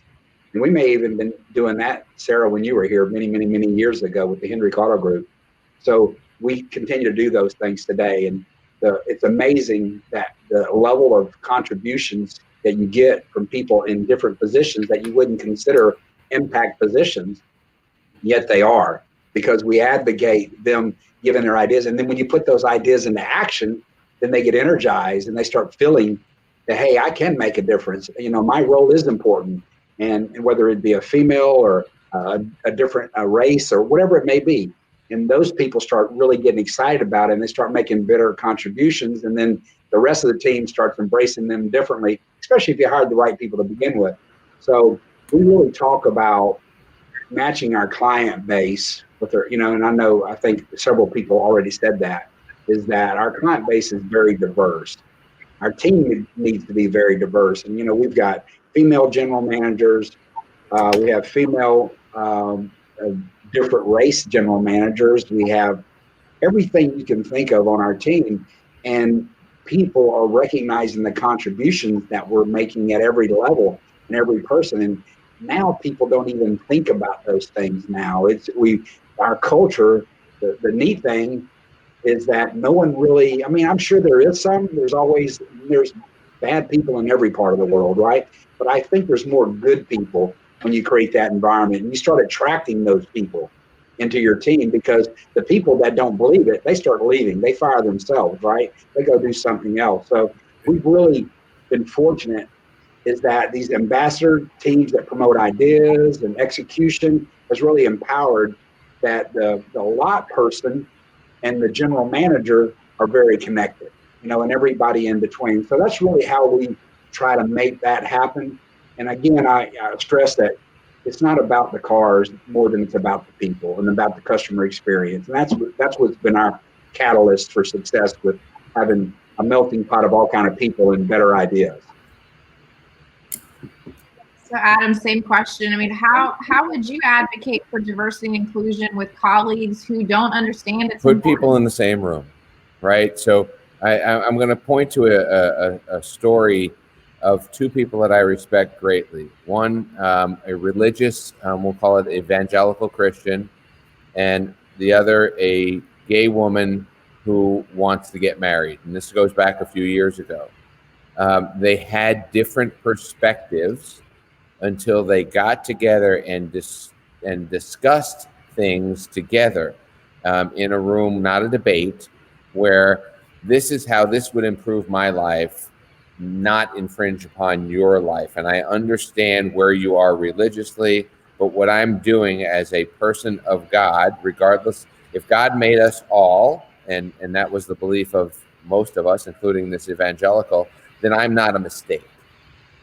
And we may even been doing that, Sarah, when you were here many, many, many years ago with the Hendrick Auto Group. So we continue to do those things today. And it's amazing that the level of contributions that you get from people in different positions that you wouldn't consider impact positions, yet they are, because we advocate them giving their ideas. And then when you put those ideas into action, then they get energized and they start feeling that, hey, I can make a difference. You know, my role is important. And whether it be a female or a different race or whatever it may be. And those people start really getting excited about it, and they start making better contributions. And then the rest of the team starts embracing them differently, especially if you hired the right people to begin with. So we really talk about matching our client base with their, you know, and I think several people already said that, is that our client base is very diverse. Our team needs to be very diverse. And, you know, we've got female general managers, we have female different race general managers, we have everything you can think of on our team, and people are recognizing the contributions that we're making at every level and every person. And now people don't even think about those things now. Our culture, the neat thing is that no one really, I mean, I'm sure there is some, there's bad people in every part of the world, right? But I think there's more good people when you create that environment, and you start attracting those people into your team, because the people that don't believe it, they start leaving, they fire themselves, right? They go do something else. So we've really been fortunate is that these ambassador teams that promote ideas and execution has really empowered that the lot person and the general manager are very connected, you know, and everybody in between. So that's really how we try to make that happen. And again, I stress that it's not about the cars more than it's about the people and about the customer experience. And that's what's been our catalyst for success, with having a melting pot of all kind of people and better ideas. So Adam, same question. I mean, how would you advocate for diversity and inclusion with colleagues who don't understand its Put people in the same room, right? So I'm going to point to a story of two people that I respect greatly. One, a religious, we'll call it evangelical Christian, and the other, a gay woman who wants to get married, and this goes back a few years ago. They had different perspectives until they got together and discussed things together in a room, not a debate, where this is how this would improve my life, not infringe upon your life. And I understand where you are religiously, but what I'm doing as a person of God, regardless, if God made us all, and that was the belief of most of us, including this evangelical, then I'm not a mistake.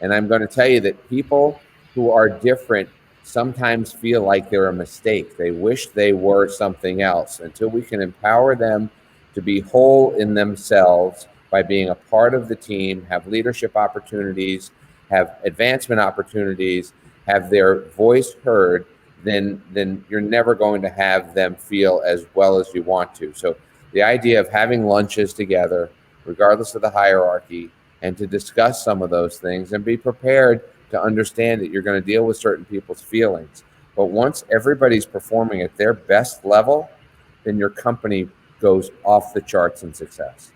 And I'm going to tell you that people who are different sometimes feel like they're a mistake. They wish they were something else. Until we can empower them to be whole in themselves by being a part of the team, have leadership opportunities, have advancement opportunities, have their voice heard, then you're never going to have them feel as well as you want to. So the idea of having lunches together, regardless of the hierarchy, and to discuss some of those things and be prepared to understand that you're going to deal with certain people's feelings. But once everybody's performing at their best level, then your company goes off the charts in success.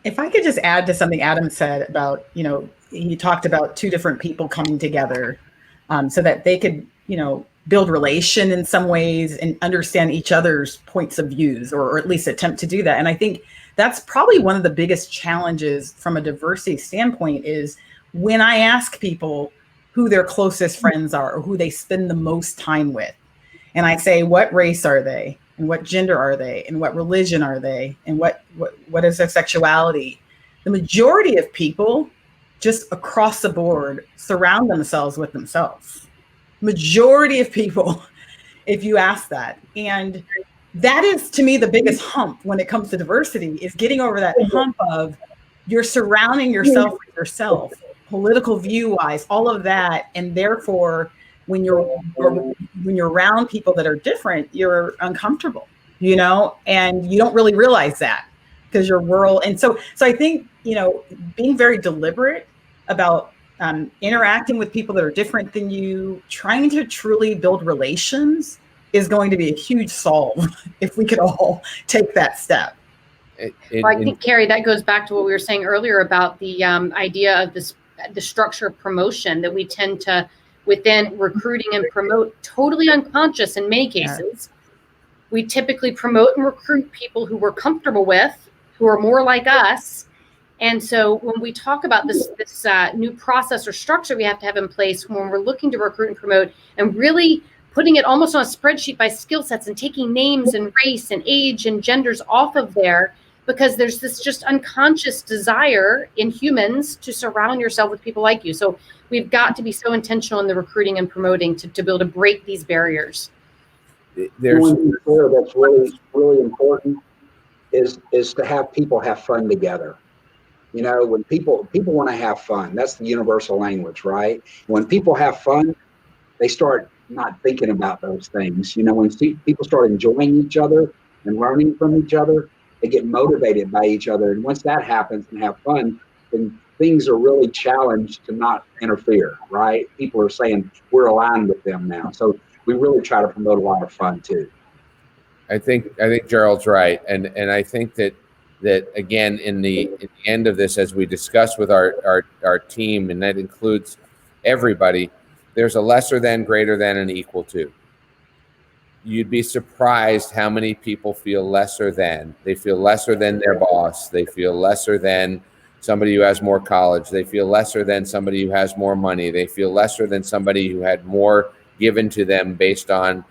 If I could just add to something Adam said about, he talked about two different people coming together so that they could, build relation in some ways and understand each other's points of views, or at least attempt to do that. And I think that's probably one of the biggest challenges from a diversity standpoint is when I ask people who their closest friends are or who they spend the most time with. And I say, what race are they? And what gender are they? And what religion are they? And what is their sexuality? The majority of people just across the board surround themselves with themselves. Majority of people, if you ask that. And that is, to me, the biggest hump when it comes to diversity, is getting over that hump of you're surrounding yourself with yourself, political view wise, all of that. And therefore, when you're around people that are different, you're uncomfortable, and you don't really realize that because your world. And so I think, being very deliberate about interacting with people that are different than you, trying to truly build relations is going to be a huge solve if we could all take that step. Well, I think, Kerri, that goes back to what we were saying earlier about the idea of the structure of promotion that we tend to, within recruiting and promote, totally unconscious in many cases. We typically promote and recruit people who we're comfortable with, who are more like us. And so when we talk about this new process or structure we have to have in place when we're looking to recruit and promote, and really putting it almost on a spreadsheet by skill sets and taking names and race and age and genders off of there, because there's this just unconscious desire in humans to surround yourself with people like you. So we've got to be so intentional in the recruiting and promoting to be able to break these barriers. One thing that's really, really important is to have people have fun together. When people want to have fun, that's the universal language, right? When people have fun, they start not thinking about those things. When people start enjoying each other and learning from each other, they get motivated by each other. And once that happens and have fun, then things are really challenged to not interfere, right? People are saying we're aligned with them now. So we really try to promote a lot of fun too. I think Gerald's right. And I think that again, in the end of this, as we discuss with our team, and that includes everybody, there's a lesser than, greater than, and equal to. You'd be surprised how many people feel lesser than. They feel lesser than their boss. They feel lesser than somebody who has more college. They feel lesser than somebody who has more money. They feel lesser than somebody who had more given to them based on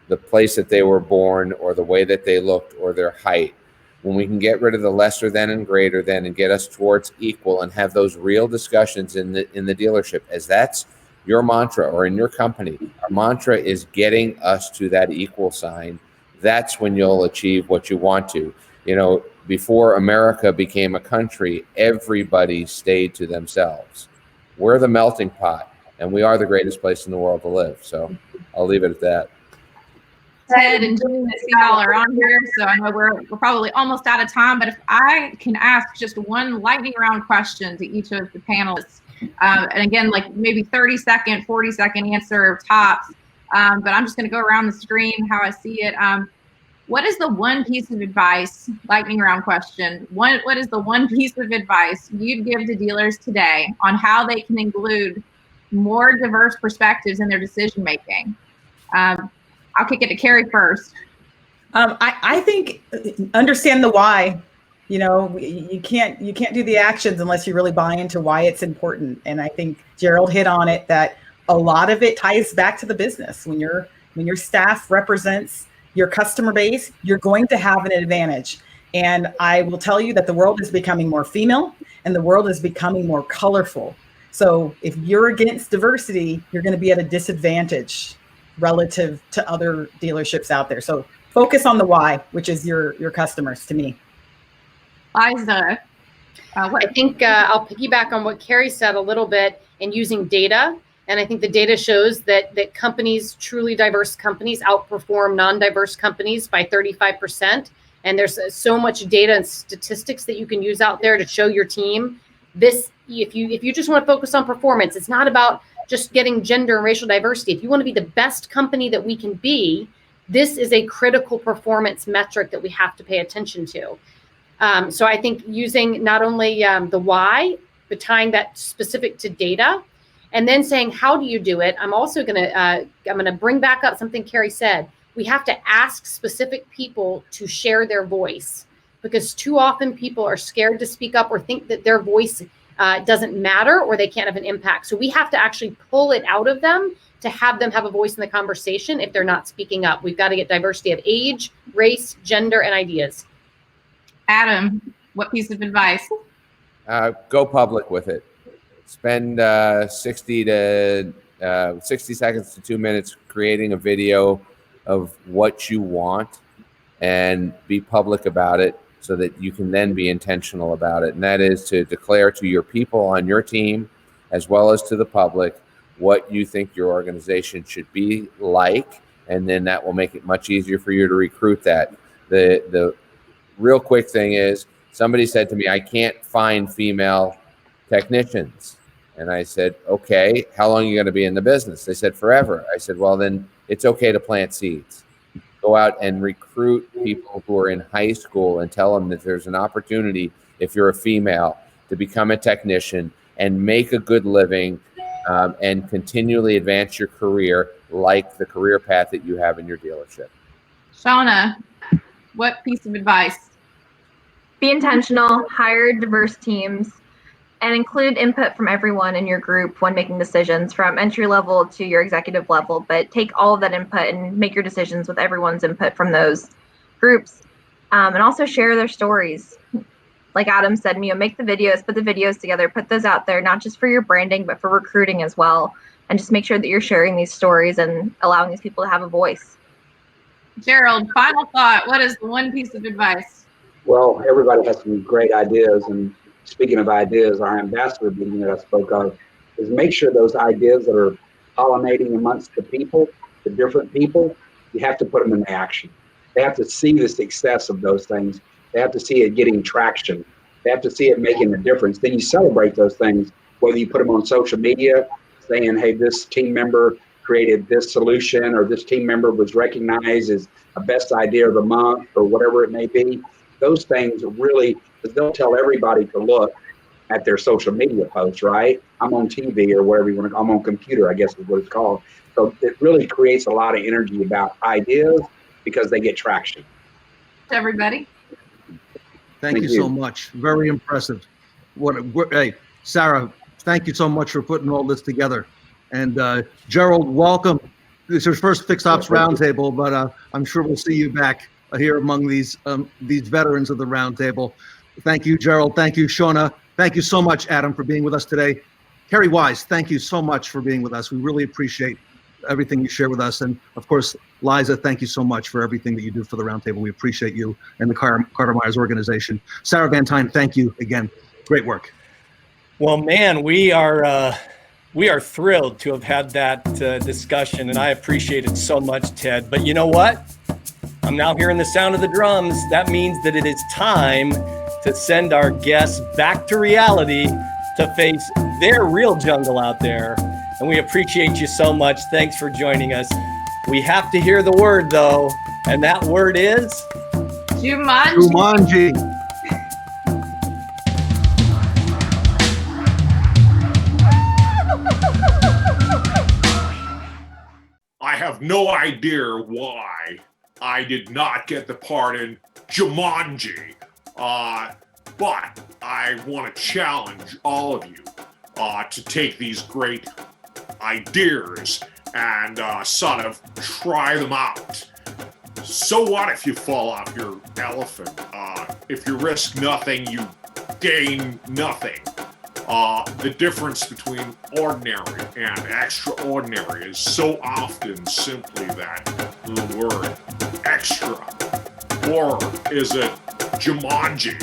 the place that they were born or the way that they looked or their height. When we can get rid of the lesser than and greater than and get us towards equal and have those real discussions in the dealership, as that's your mantra, or in your company, our mantra is getting us to that equal sign. That's when you'll achieve what you want to. Before America became a country, everybody stayed to themselves. We're the melting pot, and we are the greatest place in the world to live. So I'll leave it at that. Ted and Julie, I see y'all are on here, so I know we're probably almost out of time, but if I can ask just one lightning round question to each of the panelists, and again, like maybe 30-second, 40-second answer tops, but I'm just going to go around the screen how I see it. what is the one piece of advice, lightning round question, what is the one piece of advice you'd give to dealers today on how they can include more diverse perspectives in their decision making? I'll kick it to KERRI first. I think understand the why. You know, you can't do the actions unless you really buy into why it's important. And I think Gerald hit on it, that a lot of it ties back to the business. When your staff represents your customer base, you're going to have an advantage. And I will tell you that the world is becoming more female and the world is becoming more colorful. So if you're against diversity, you're going to be at a disadvantage relative to other dealerships out there. So focus on the why, which is your customers, to me. Liza, I think I'll piggyback on what KERRI said a little bit in using data. And I think the data shows that companies, truly diverse companies, outperform non-diverse companies by 35%. And there's so much data and statistics that you can use out there to show your team this. If you just want to focus on performance, it's not about just getting gender and racial diversity. If you want to be the best company that we can be, this is a critical performance metric that we have to pay attention to. So I think using not only the why, but tying that specific to data, and then saying, how do you do it? I'm also going to bring back up something KERRI said. We have to ask specific people to share their voice, because too often people are scared to speak up or think that their voice doesn't matter or they can't have an impact. So we have to actually pull it out of them to have them have a voice in the conversation if they're not speaking up. We've got to get diversity of age, race, gender, and ideas. Adam, what piece of advice? Go public with it. Spend 60 seconds to 2 minutes creating a video of what you want and be public about it so that you can then be intentional about it. And that is to declare to your people on your team, as well as to the public, what you think your organization should be like. And then that will make it much easier for you to recruit that. The real quick thing is, somebody said to me, I can't find female technicians. And I said, okay, how long are you going to be in the business? They said, forever. I said, well, then it's okay to plant seeds. Go out and recruit people who are in high school and tell them that there's an opportunity, if you're a female, to become a technician and make a good living and continually advance your career like the career path that you have in your dealership. Shauna, what piece of advice? Be intentional, hire diverse teams, and include input from everyone in your group when making decisions, from entry level to your executive level. But take all of that input and make your decisions with everyone's input from those groups. And also share their stories. Like Adam said, make the videos, put the videos together, put those out there, not just for your branding, but for recruiting as well. And just make sure that you're sharing these stories and allowing these people to have a voice. Gerald, final thought. What is the one piece of advice? Well, everybody has some great ideas. And speaking of ideas, our ambassador meeting that I spoke of is make sure those ideas that are pollinating amongst the people, the different people, you have to put them into action. They have to see the success of those things. They have to see it getting traction. They have to see it making a difference. Then you celebrate those things, whether you put them on social media, saying, hey, this team member created this solution, or this team member was recognized as a best idea of the month, or whatever it may be. Those things really, because they'll tell everybody to look at their social media posts, right? I'm on TV or wherever you want to, I'm on computer, I guess is what it's called. So it really creates a lot of energy about ideas because they get traction. Everybody. Thank you so much. Very impressive. Hey, Sarah, thank you so much for putting all this together. And Gerald, welcome. This is your first Fixed Ops Roundtable, but I'm sure we'll see you back here among these veterans of the Roundtable. Thank you, Gerald. Thank you, Shauna. Thank you so much, Adam, for being with us today. KERRI Wise, thank you so much for being with us. We really appreciate everything you share with us. And of course, Liza, thank you so much for everything that you do for the Roundtable. We appreciate you and the Carter Myers organization. Sarah Vantine, thank you again. Great work. Well, man, we are thrilled to have had that discussion, and I appreciate it so much, Ted. But you know what? I'm now hearing the sound of the drums. That means that it is time to send our guests back to reality to face their real jungle out there. And we appreciate you so much. Thanks for joining us. We have to hear the word, though. And that word is Jumanji. Jumanji. I have no idea why I did not get the part in Jumanji, but I want to challenge all of you to take these great ideas and sort of try them out. So what if you fall off your elephant? If you risk nothing, you gain nothing. The difference between ordinary and extraordinary is so often simply that the word extra. Or is it Jumanji?